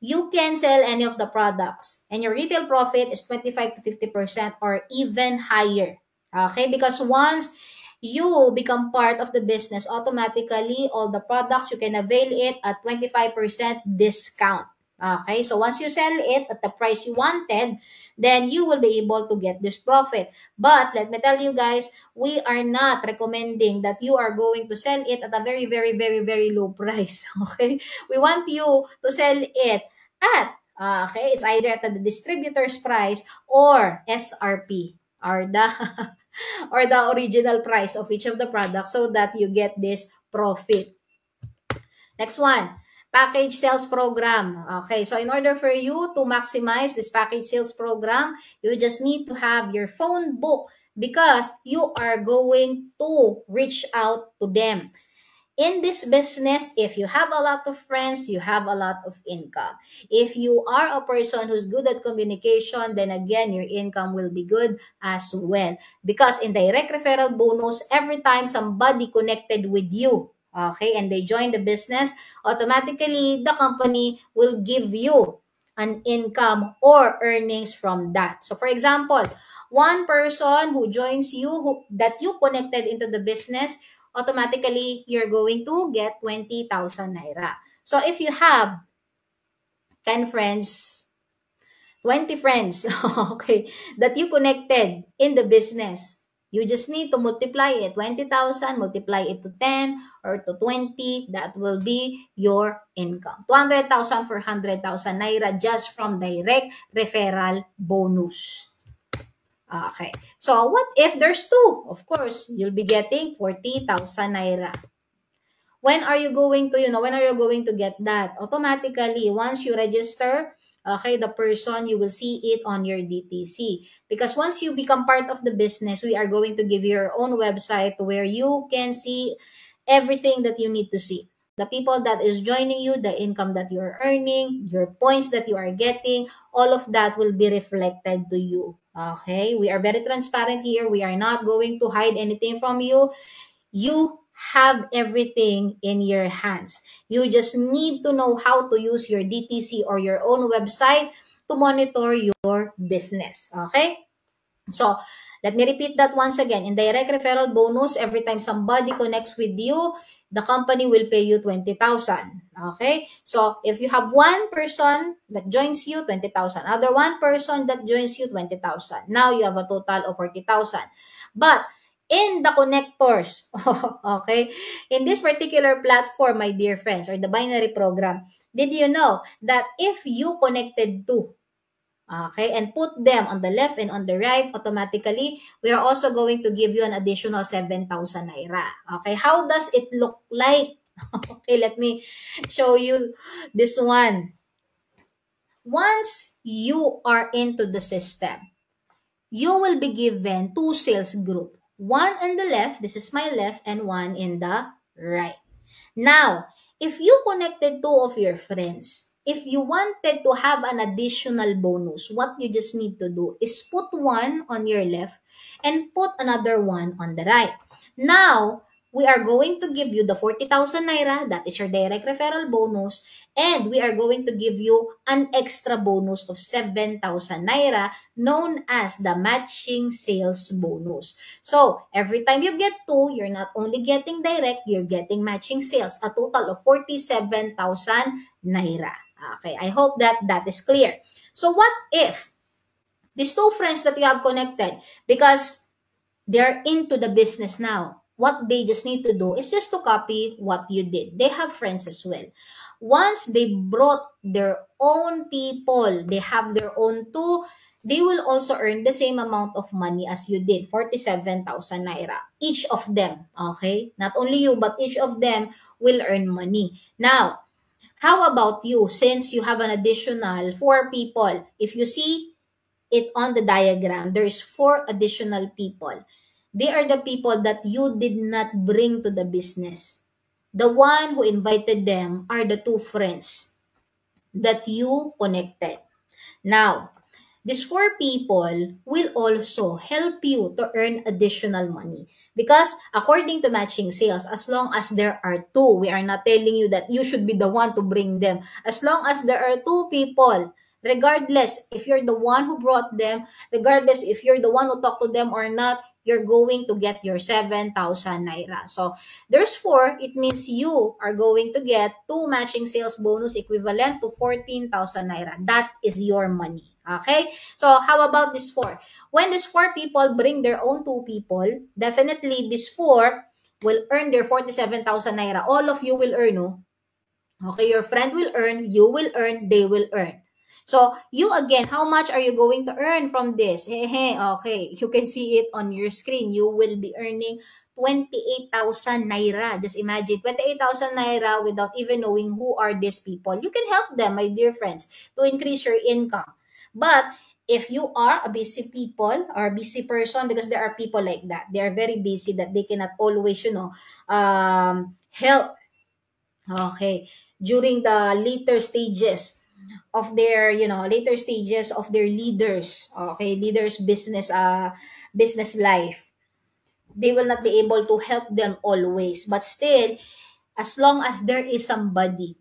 You can sell any of the products and your retail profit is 25 to 50% or even higher. Okay, because once you become part of the business, automatically all the products you can avail it at 25% discount. Okay, so once you sell it at the price you wanted, then you will be able to get this profit. But let me tell you guys, we are not recommending that you are going to sell it at a very, very, very, very low price. Okay, we want you to sell it at, okay, it's either at the distributor's price or SRP, or the or the original price of each of the products, so that you get this profit. Next one, package sales program. Okay, so in order for you to maximize this package sales program, you just need to have your phone book, because you are going to reach out to them. In this business, if you have a lot of friends, you have a lot of income. If you are a person who's good at communication, then again, your income will be good as well. Because in direct referral bonus, every time somebody connected with you, okay, and they join the business, automatically the company will give you an income or earnings from that. So for example, one person who joins you, that you connected into the business, automatically you're going to get 20,000 naira. So if you have 10 friends, 20 friends, okay, that you connected in the business, you just need to multiply it. 20,000, multiply it to 10 or to 20, that will be your income. 200,000 for 100,000 naira just from direct referral bonus. Okay. So, what if there's two? Of course, you'll be getting 40,000 naira. When are you going to, when are you going to get that? Automatically, once you register, okay, the person, you will see it on your DTC. Because once you become part of the business, we are going to give you your own website where you can see everything that you need to see. The people that is joining you, the income that you're earning, your points that you are getting, all of that will be reflected to you. Okay, we are very transparent here. We are not going to hide anything from you. You have everything in your hands. You just need to know how to use your DTC or your own website to monitor your business. Okay? So, let me repeat that once again. In direct referral bonus, every time somebody connects with you, the company will pay you 20,000. Okay? So, if you have one person that joins you, 20,000. Other one person that joins you, 20,000. Now, you have a total of 40,000. But, in the connectors, okay, in this particular platform, my dear friends, or the binary program, did you know that if you connected two, okay, and put them on the left and on the right, automatically, we are also going to give you an additional 7,000 naira. Okay, how does it look like? Okay, let me show you this one. Once you are into the system, you will be given two sales group. One on the left, this is my left, and one in the right. Now, if you connected two of your friends, if you wanted to have an additional bonus, what you just need to do is put one on your left and put another one on the right. Now, we are going to give you the 40,000 naira, that is your direct referral bonus, and we are going to give you an extra bonus of 7,000 naira known as the matching sales bonus. So, every time you get two, you're not only getting direct, you're getting matching sales, a total of 47,000 naira. Okay, I hope that that is clear. So, what if these two friends that you have connected, because they're into the business now, what they just need to do is just to copy what you did. They have friends as well. Once they brought their own people, they have their own too, they will also earn the same amount of money as you did, 47,000 naira. Each of them, okay? Not only you, but each of them will earn money. Now, how about you? Since you have an additional four people, if you see it on the diagram, there's four additional people. They are the people that you did not bring to the business. The one who invited them are the two friends that you connected. Now, these four people will also help you to earn additional money. Because according to matching sales, as long as there are two, we are not telling you that you should be the one to bring them. As long as there are two people, regardless if you're the one who brought them, regardless if you're the one who talked to them or not, you're going to get your 7,000 naira. So, there's four. It means you are going to get two matching sales bonus equivalent to 14,000 naira. That is your money. Okay? So, how about this four? When these four people bring their own two people, definitely these four will earn their 47,000 naira. All of you will earn, no? Okay, your friend will earn, you will earn, they will earn. So, you again, how much are you going to earn from this? Hey, hey, okay, you can see it on your screen. You will be earning 28,000 naira. Just imagine, 28,000 naira without even knowing who are these people. You can help them, my dear friends, to increase your income. But, if you are a busy people or a busy person, because there are people like that, they are very busy that they cannot always, help. Okay. During the later stages of their, later stages of their leaders, okay, leaders business life, they will not be able to help them always. But still, as long as there is somebody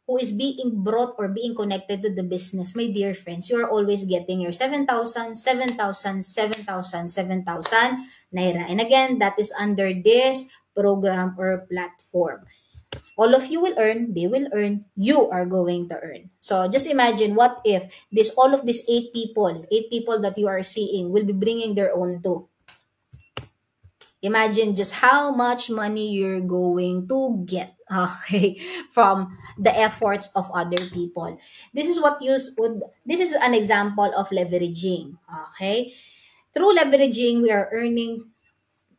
who is being brought or being connected to the business, my dear friends, you are always getting your 7,000, 7,000, 7,000, 7,000 naira. And again, that is under this program or platform. All of you will earn, they will earn, you are going to earn. So just imagine, what if this all of these eight people that you are seeing will be bringing their own too. Imagine just how much money you're going to get, okay, from the efforts of other people. This is this is an example of leveraging, okay? Through leveraging, we are earning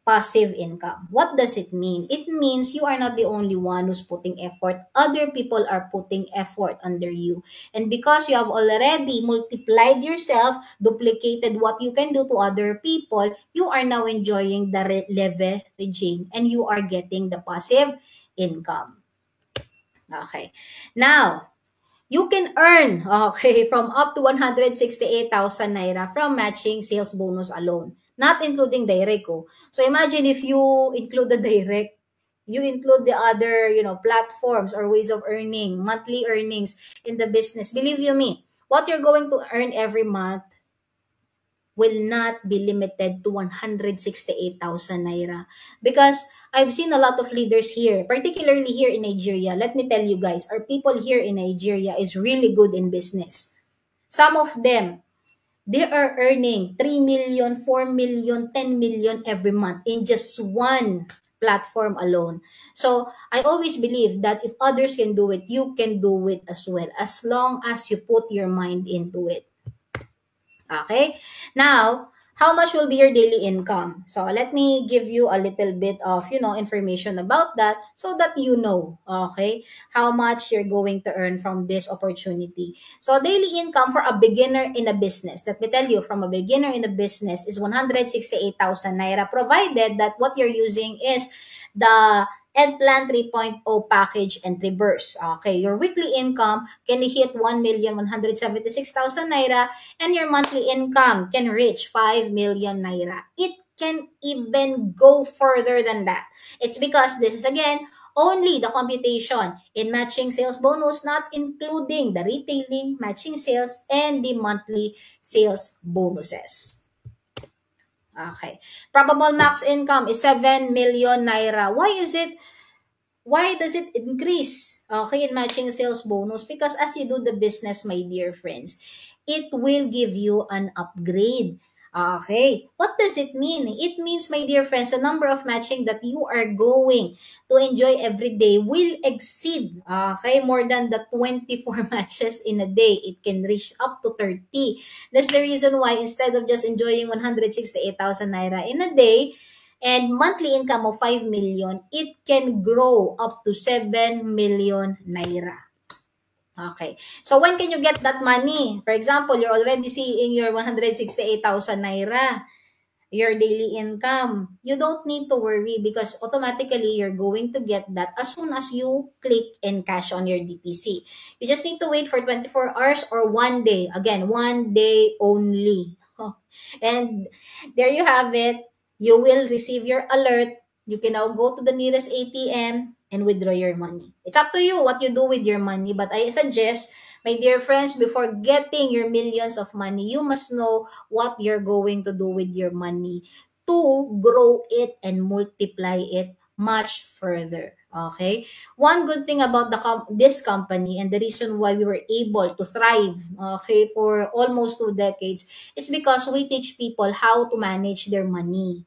passive income. What does it mean? It means you are not the only one who's putting effort. Other people are putting effort under you. And because you have already multiplied yourself, duplicated what you can do to other people, you are now enjoying the leveraging and you are getting the passive income. Okay. Now, you can earn, okay, from up to 168,000 naira from matching sales bonus alone, not including direct. Oh. So imagine if you include the direct, you include the other, platforms or ways of earning, monthly earnings in the business. Believe you me, what you're going to earn every month will not be limited to 168,000 naira. Because I've seen a lot of leaders here, particularly here in Nigeria. Let me tell you guys, our people here in Nigeria is really good in business. Some of them, they are earning 3 million, 4 million, 10 million every month in just one platform alone. So I always believe that if others can do it, you can do it as well, as long as you put your mind into it. Okay? Now, how much will be your daily income? So let me give you a little bit of, information about that so that you know, okay, how much you're going to earn from this opportunity. So daily income for a beginner in a business, let me tell you, from a beginner in a business is 168,000 naira, provided that what you're using is the Eggplant 3.0 package and reverse. Okay, your weekly income can hit 1,176,000 naira, and your monthly income can reach 5 million naira. It can even go further than that. It's because this is again only the computation in matching sales bonus, not including the retailing, matching sales, and the monthly sales bonuses. Okay. Probable max income is 7 million naira. Why does it increase? Okay, in matching sales bonus, because as you do the business, my dear friends, it will give you an upgrade. Okay, what does it mean? It means, my dear friends, the number of matching that you are going to enjoy every day will exceed, okay, more than the 24 matches in a day. It can reach up to 30. That's the reason why instead of just enjoying 168,000 naira in a day, and monthly income of 5 million, it can grow up to 7 million naira. Okay. So when can you get that money? For example, you're already seeing your 168,000 naira, your daily income. You don't need to worry because automatically you're going to get that as soon as you click and cash on your DTC. You just need to wait for 24 hours or 1 day. Again, 1 day only. And there you have it. You will receive your alert. You can now go to the nearest ATM and withdraw your money. It's up to you what you do with your money, but I suggest, my dear friends, before getting your millions of money, you must know what you're going to do with your money to grow it and multiply it much further. Okay? One good thing about this company and the reason why we were able to thrive, okay, for almost 2 decades is because we teach people how to manage their money.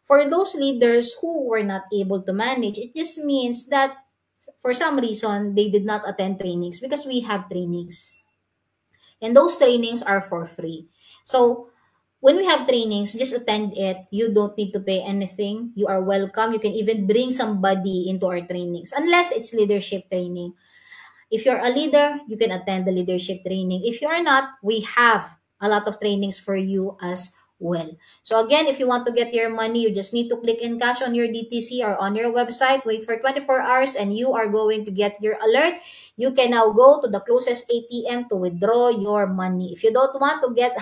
For those leaders who were not able to manage, it just means that for some reason they did not attend trainings, because we have trainings. And those trainings are for free. So when we have trainings, just attend it. You don't need to pay anything. You are welcome. You can even bring somebody into our trainings, unless it's leadership training. If you're a leader, you can attend the leadership training. If you're not, we have a lot of trainings for you as well. So again, if you want to get your money, you just need to click in cash on your DTC or on your website, wait for 24 hours, and you are going to get your alert. You can now go to the closest ATM to withdraw your money. If you don't want to get,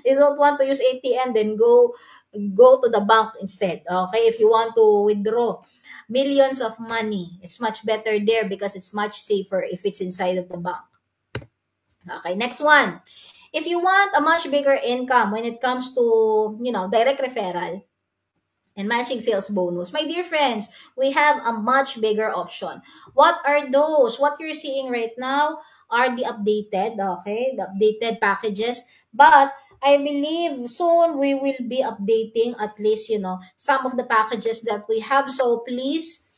you don't want to use ATM, then go to the bank instead. Okay, if you want to withdraw millions of money, it's much better there because it's much safer if it's inside of the bank. Okay, next one. If you want a much bigger income when it comes to, direct referral and matching sales bonus, my dear friends, we have a much bigger option. What are those? What you're seeing right now are the updated, okay, the updated packages. But I believe soon we will be updating at least, some of the packages that we have. So please,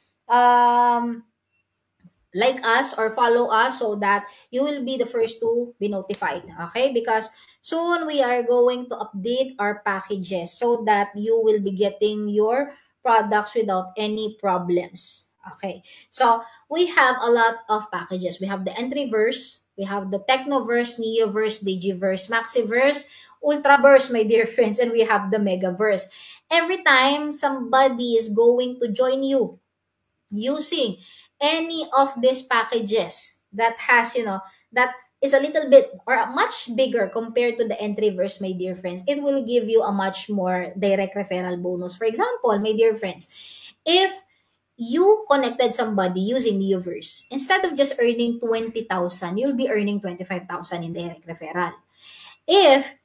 like us or follow us so that you will be the first to be notified, okay, because soon we are going to update our packages so that you will be getting your products without any problems. Okay, so we have a lot of packages. We have the Entryverse, we have the Technoverse, Neoverse, Digiverse, Maxiverse, Ultraverse, my dear friends, and we have the Megaverse. Every time somebody is going to join you using any of these packages that has, that is a little bit or much bigger compared to the Entryverse, my dear friends, it will give you a much more direct referral bonus. For example, my dear friends, if you connected somebody using Neoverse, instead of just earning 20,000, you'll be earning 25,000 in direct referral. If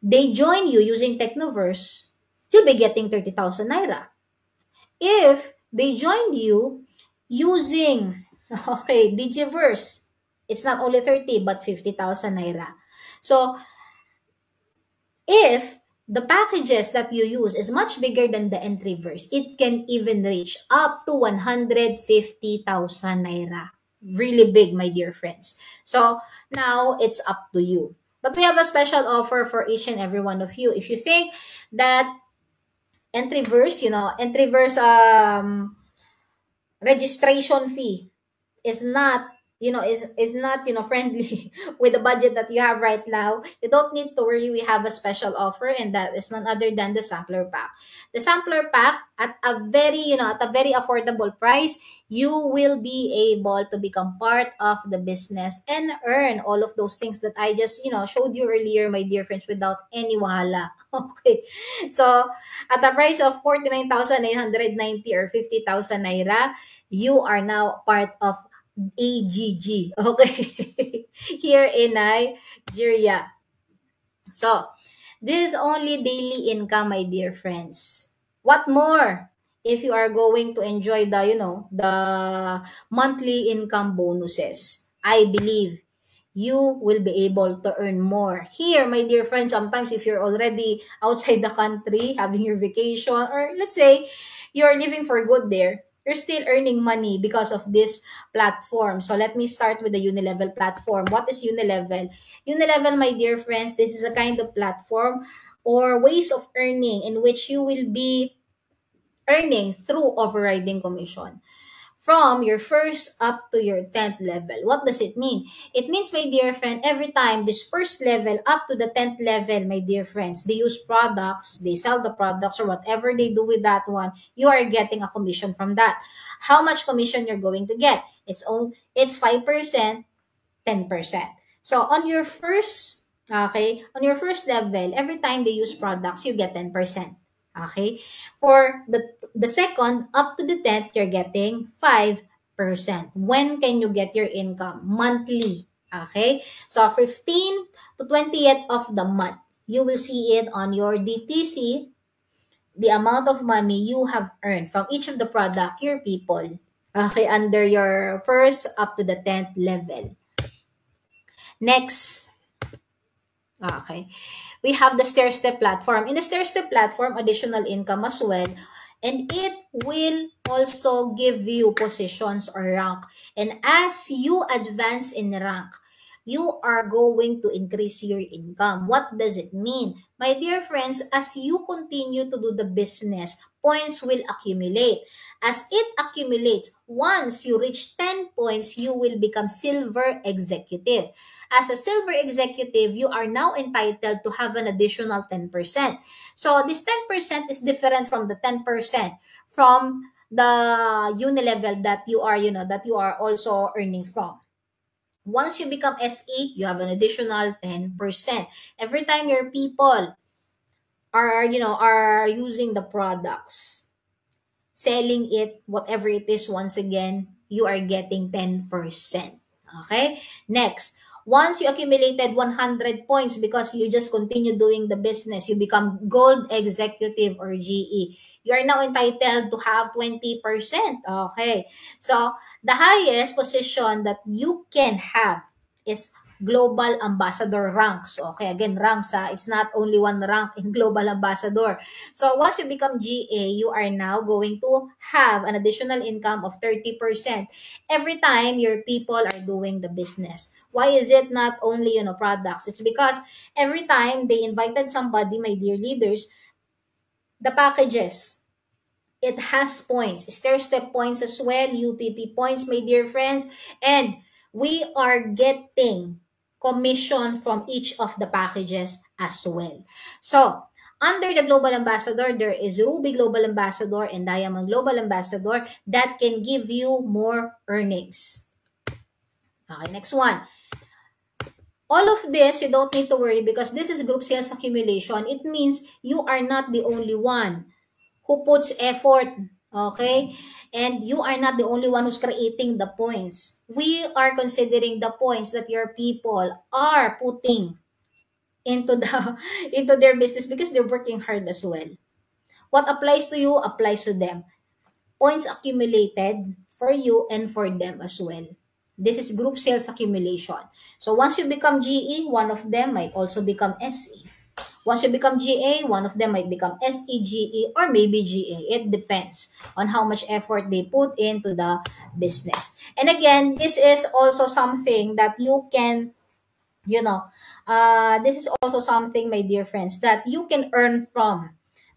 they join you using Technoverse, you'll be getting 30,000 naira. If they joined you using, okay, Digiverse, it's not only 30 but 50,000 naira. So if the packages that you use is much bigger than the entryverse, it can even reach up to 150,000 naira. Really big, my dear friends. So now it's up to you. But we have a special offer for each and every one of you. If you think that entryverse registration fee is not is not friendly with the budget that you have right now, you don't need to worry. We have a special offer, and that is none other than the sampler pack. The sampler pack, at a very at a very affordable price, you will be able to become part of the business and earn all of those things that I just showed you earlier, my dear friends, without any wahala. Okay, so at a price of 49,990 or 50,000 naira, you are now part of AGG, okay, here in Nigeria. So, this is only daily income, my dear friends. What more if you are going to enjoy the monthly income bonuses? I believe you will be able to earn more. Here, my dear friends, sometimes if you're already outside the country, having your vacation, or let's say you're living for good there, you're still earning money because of this platform. So let me start with the Unilevel platform. What is Unilevel? Unilevel, my dear friends, this is a kind of platform or ways of earning in which you will be earning through overriding commission from your first up to your 10th level. What does it mean? It means, my dear friend, every time this first level up to the 10th level, my dear friends, they use products, they sell the products or whatever they do with that one, you are getting a commission from that. How much commission you're going to get? It's 5%, 10%. So on your first level, every time they use products, you get 10%. Okay? For the second up to the 10th, you're getting 5%. When can you get your income? Monthly. Okay? So 15 to 20th of the month, you will see it on your DTC, the amount of money you have earned from each of the product, your people. Okay, under your first up to the 10th level. Next, okay, we have the stair step platform. In the stair step platform, additional income as well. And it will also give you positions or rank. And as you advance in rank, you are going to increase your income. What does it mean? My dear friends, as you continue to do the business, points will accumulate. As it accumulates, once you reach 10 points, you will become silver executive. As a silver executive, you are now entitled to have an additional 10%. So this 10% is different from the 10% from the Unilevel that you are also earning from. Once you become S8, you have an additional 10%. Every time your people are using the products, selling it, whatever it is, once again, you are getting 10%. Okay? Next, once you accumulated 100 points because you just continue doing the business, you become gold executive or GE. You are now entitled to have 20%. Okay? So, the highest position that you can have is global ambassador ranks. Okay, again, ranks, it's not only one rank in global ambassador. So once you become GA, you are now going to have an additional income of 30% every time your people are doing the business. Why is it not only, products? It's because every time they invited somebody, my dear leaders, the packages, it has points, stair-step points as well, UPP points, my dear friends, and we are getting commission from each of the packages as well. So, under the Global Ambassador, there is Ruby Global Ambassador and Diamond Global Ambassador that can give you more earnings. Okay, next one. All of this, you don't need to worry because this is group sales accumulation. It means you are not the only one who puts effort, okay? And you are not the only one who's creating the points. We are considering the points that your people are putting into the into their business because they're working hard as well. What applies to you applies to them. Points accumulated for you and for them as well. This is group sales accumulation. So once you become GE, one of them might also become SE. Once you become GA, one of them might become SEGE or maybe GA. It depends on how much effort they put into the business. And again, this is also something that you can, you know, this is also something, my dear friends, that you can earn from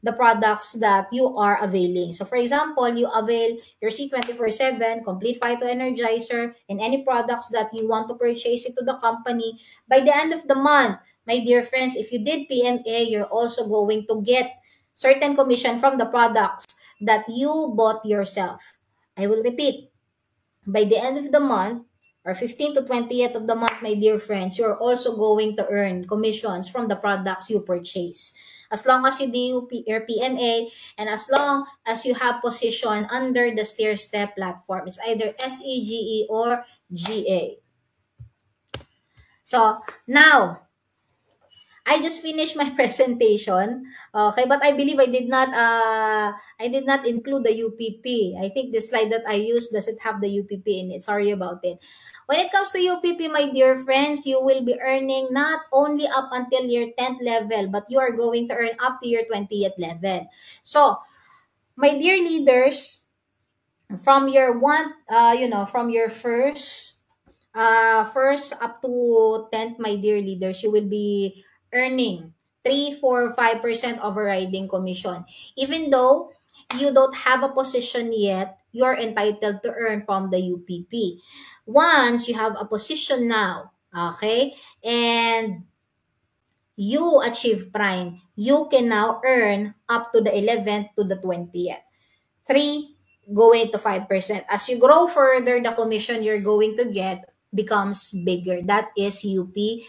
the products that you are availing. So for example, you avail your C24/7 complete phyto energizer and any products that you want to purchase into the company. By the end of the month, my dear friends, if you did PMA, you're also going to get certain commission from the products that you bought yourself. I will repeat, by the end of the month, or 15th to 20th of the month, my dear friends, you're also going to earn commissions from the products you purchase. As long as you do your PMA and as long as you have position under the stair step platform, it's either SEGE or GA. So now, I just finished my presentation. Okay, but I believe I did not include the UPP. I think the slide that I used doesn't have the UPP in it. Sorry about it. When it comes to UPP, my dear friends, you will be earning not only up until your 10th level, but you are going to earn up to your 20th level. So, my dear leaders, from your from your first up to 10th, my dear leaders, you will be earning 3, 4, 5% overriding commission. Even though you don't have a position yet, you're entitled to earn from the UPP. Once you have a position now, okay, and you achieve prime, you can now earn up to the 11th to the 20th. 3 going to 5%. As you grow further, the commission you're going to get becomes bigger. That is UPP.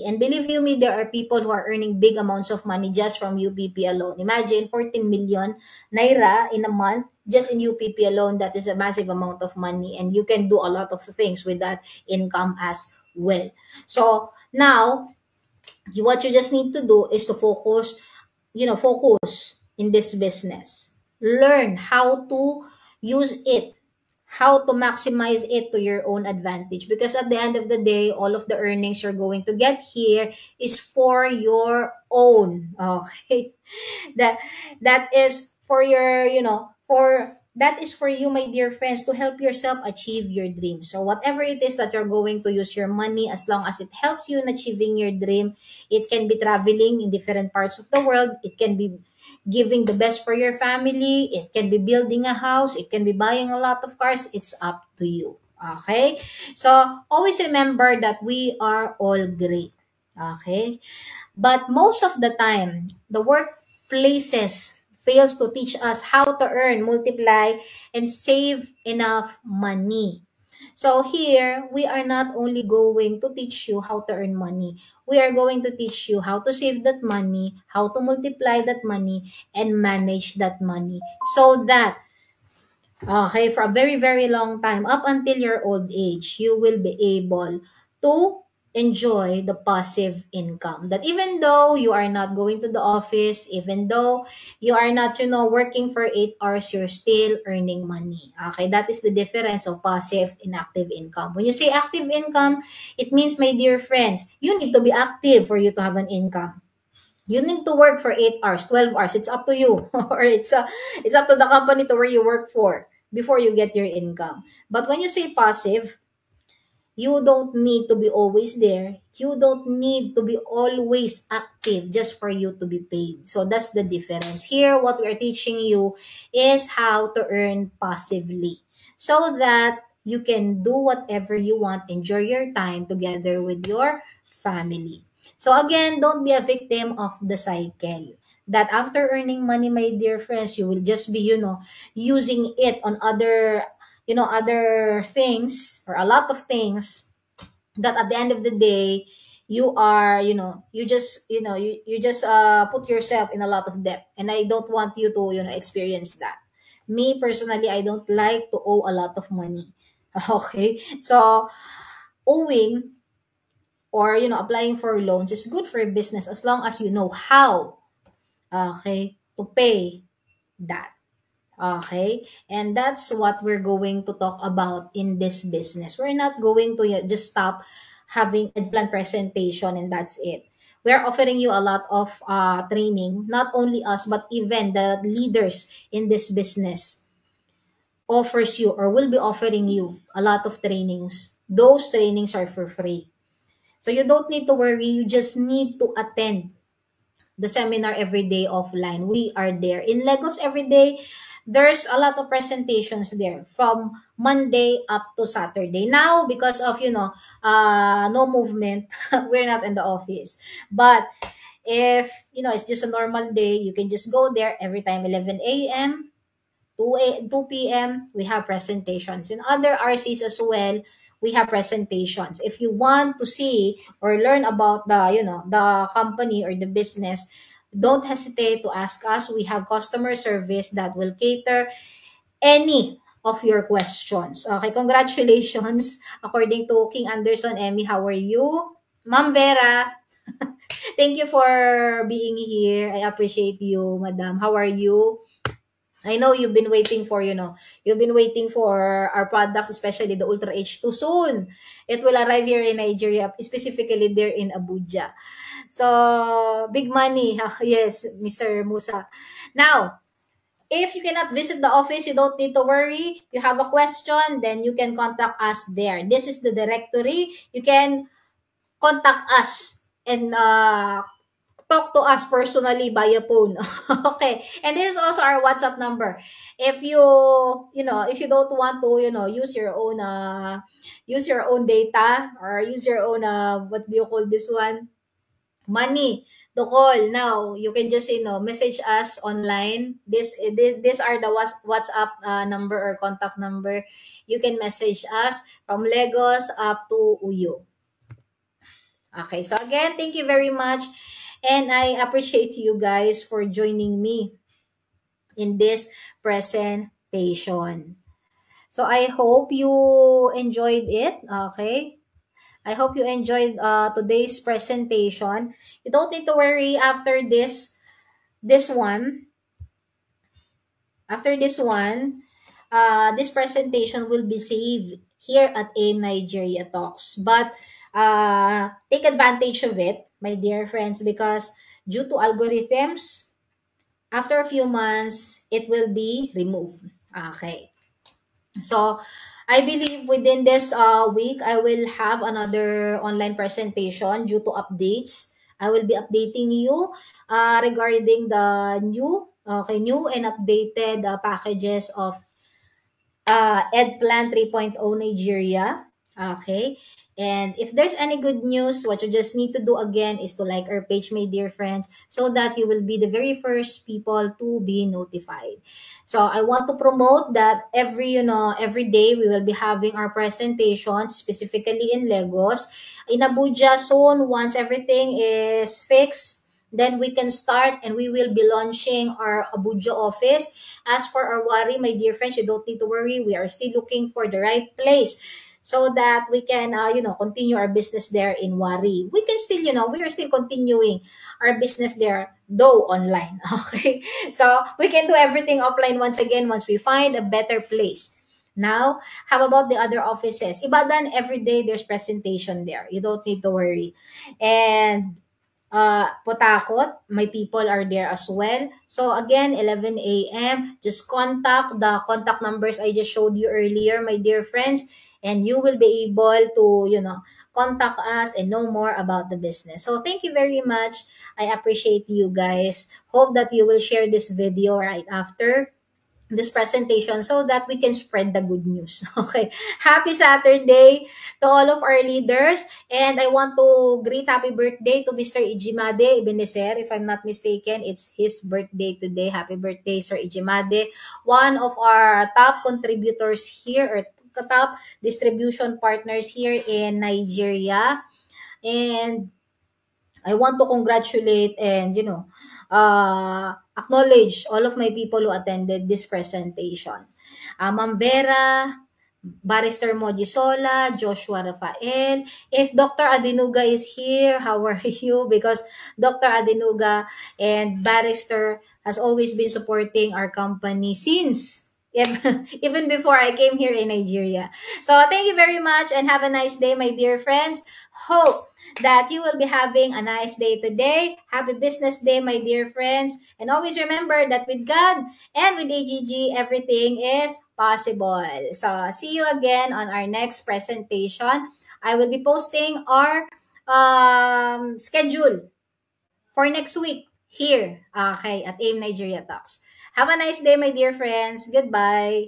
And believe you me, there are people who are earning big amounts of money just from UPP alone. Imagine 14 million naira in a month just in UPP alone. That is a massive amount of money. And you can do a lot of things with that income as well. So now, what you just need to do is to focus in this business. Learn how to use it, how to maximize it to your own advantage. Because at the end of the day, all of the earnings you're going to get here is for your own. Okay. that that is for your, for that is for you, my dear friends, to help yourself achieve your dream. So whatever it is that you're going to use your money, as long as it helps you in achieving your dream, it can be traveling in different parts of the world, it can be giving the best for your family, it can be building a house, it can be buying a lot of cars, it's up to you. Okay, so always remember that we are all great. Okay, but most of the time, the workplaces fails to teach us how to earn, multiply, and save enough money. So here, we are not only going to teach you how to earn money, we are going to teach you how to save that money, how to multiply that money, and manage that money so that, okay, for a very, very long time, up until your old age, you will be able to enjoy the passive income. That even though you are not going to the office, even though you are not, working for 8 hours, you're still earning money. Okay, that is the difference of passive and active income. When you say active income, it means, my dear friends, you need to be active for you to have an income. You need to work for 8 hours, 12 hours. It's up to you. Or it's up to the company to where you work for before you get your income. But when you say passive, you don't need to be always there. You don't need to be always active just for you to be paid. So that's the difference. Here, what we are teaching you is how to earn passively so that you can do whatever you want, enjoy your time together with your family. So again, don't be a victim of the cycle. That after earning money, my dear friends, you will just be, using it on other things or a lot of things that at the end of the day you are you just put yourself in a lot of debt, and I don't want you to experience that. Me personally, I don't like to owe a lot of money. Okay, so owing or applying for loans is good for a business as long as you know how, okay, to pay that. Okay, and that's what we're going to talk about in this business. We're not going to just stop having a plan presentation and that's it. We're offering you a lot of training, not only us, but even the leaders in this business offers you or will be offering you a lot of trainings. Those trainings are for free. So you don't need to worry. You just need to attend the seminar every day offline. We are there. In Legos every day, there's a lot of presentations there from Monday up to Saturday. Now, because of, no movement, we're not in the office. But if, it's just a normal day, you can just go there every time 11 a.m. 2 p.m. we have presentations. In other RCs as well, we have presentations. If you want to see or learn about the company or the business, don't hesitate to ask us. We have customer service that will cater any of your questions. Okay, congratulations. According to King Anderson, Emmy, how are you? Ma'am Vera, thank you for being here. I appreciate you, Madam. How are you? I know you've been waiting for, you've been waiting for our products, especially the Ultra H2 soon. It will arrive here in Nigeria, specifically there in Abuja. So, big money. Yes, Mr. Musa. Now, if you cannot visit the office, you don't need to worry. You have a question, then you can contact us there. This is the directory. You can contact us and talk to us personally via phone. Okay. And this is also our WhatsApp number. If if you don't want to, use your own data or use your own what do you call this one? Money to call. Now, you can just, message us online. These are the WhatsApp number or contact number. You can message us from Lagos up to Uyo. Okay, so again, thank you very much. And I appreciate you guys for joining me in this presentation. So I hope you enjoyed it. Okay. I hope you enjoyed today's presentation. You don't need to worry after this one. After this presentation will be saved here at AIM Nigeria Talks. But take advantage of it, my dear friends, because due to algorithms, after a few months, it will be removed. Okay. So, I believe within this week, I will have another online presentation due to updates. I will be updating you regarding the new and updated packages of EdPlan 3.0 Nigeria. Okay. And if there's any good news, what you just need to do again is to like our page, my dear friends, so that you will be the very first people to be notified. So I want to promote that every day we will be having our presentation, specifically in Lagos. In Abuja soon, once everything is fixed, then we can start and we will be launching our Abuja office. As for our Wari, my dear friends, you don't need to worry. We are still looking for the right place so that we can, continue our business there in Wari. We can still, we are still continuing our business there, though online. Okay. So we can do everything offline once again once we find a better place. Now, how about the other offices? Ibadan, every day there's presentation there. You don't need to worry. And Potakot, my people are there as well. So again, 11 a.m., just contact the contact numbers I just showed you earlier, my dear friends, and you will be able to, contact us and know more about the business. So thank you very much. I appreciate you guys. Hope that you will share this video right after this presentation so that we can spread the good news. Okay. Happy Saturday to all of our leaders. And I want to greet happy birthday to Mr. Ijimade Ebenezer. If I'm not mistaken, it's his birthday today. Happy birthday, Sir Ijimade. One of our top contributors here or top distribution partners here in Nigeria. And I want to congratulate and, acknowledge all of my people who attended this presentation. Ma'am Vera, Barrister Mojisola, Joshua Rafael. If Dr. Adinuga is here, how are you? Because Dr. Adinuga and Barrister has always been supporting our company since even before I came here in Nigeria. So thank you very much and have a nice day, my dear friends. Hope that you will be having a nice day today. Happy business day, my dear friends. And always remember that with God and with AGG, everything is possible. So, see you again on our next presentation. I will be posting our schedule for next week here, okay, at AIM Nigeria Talks. Have a nice day, my dear friends. Goodbye.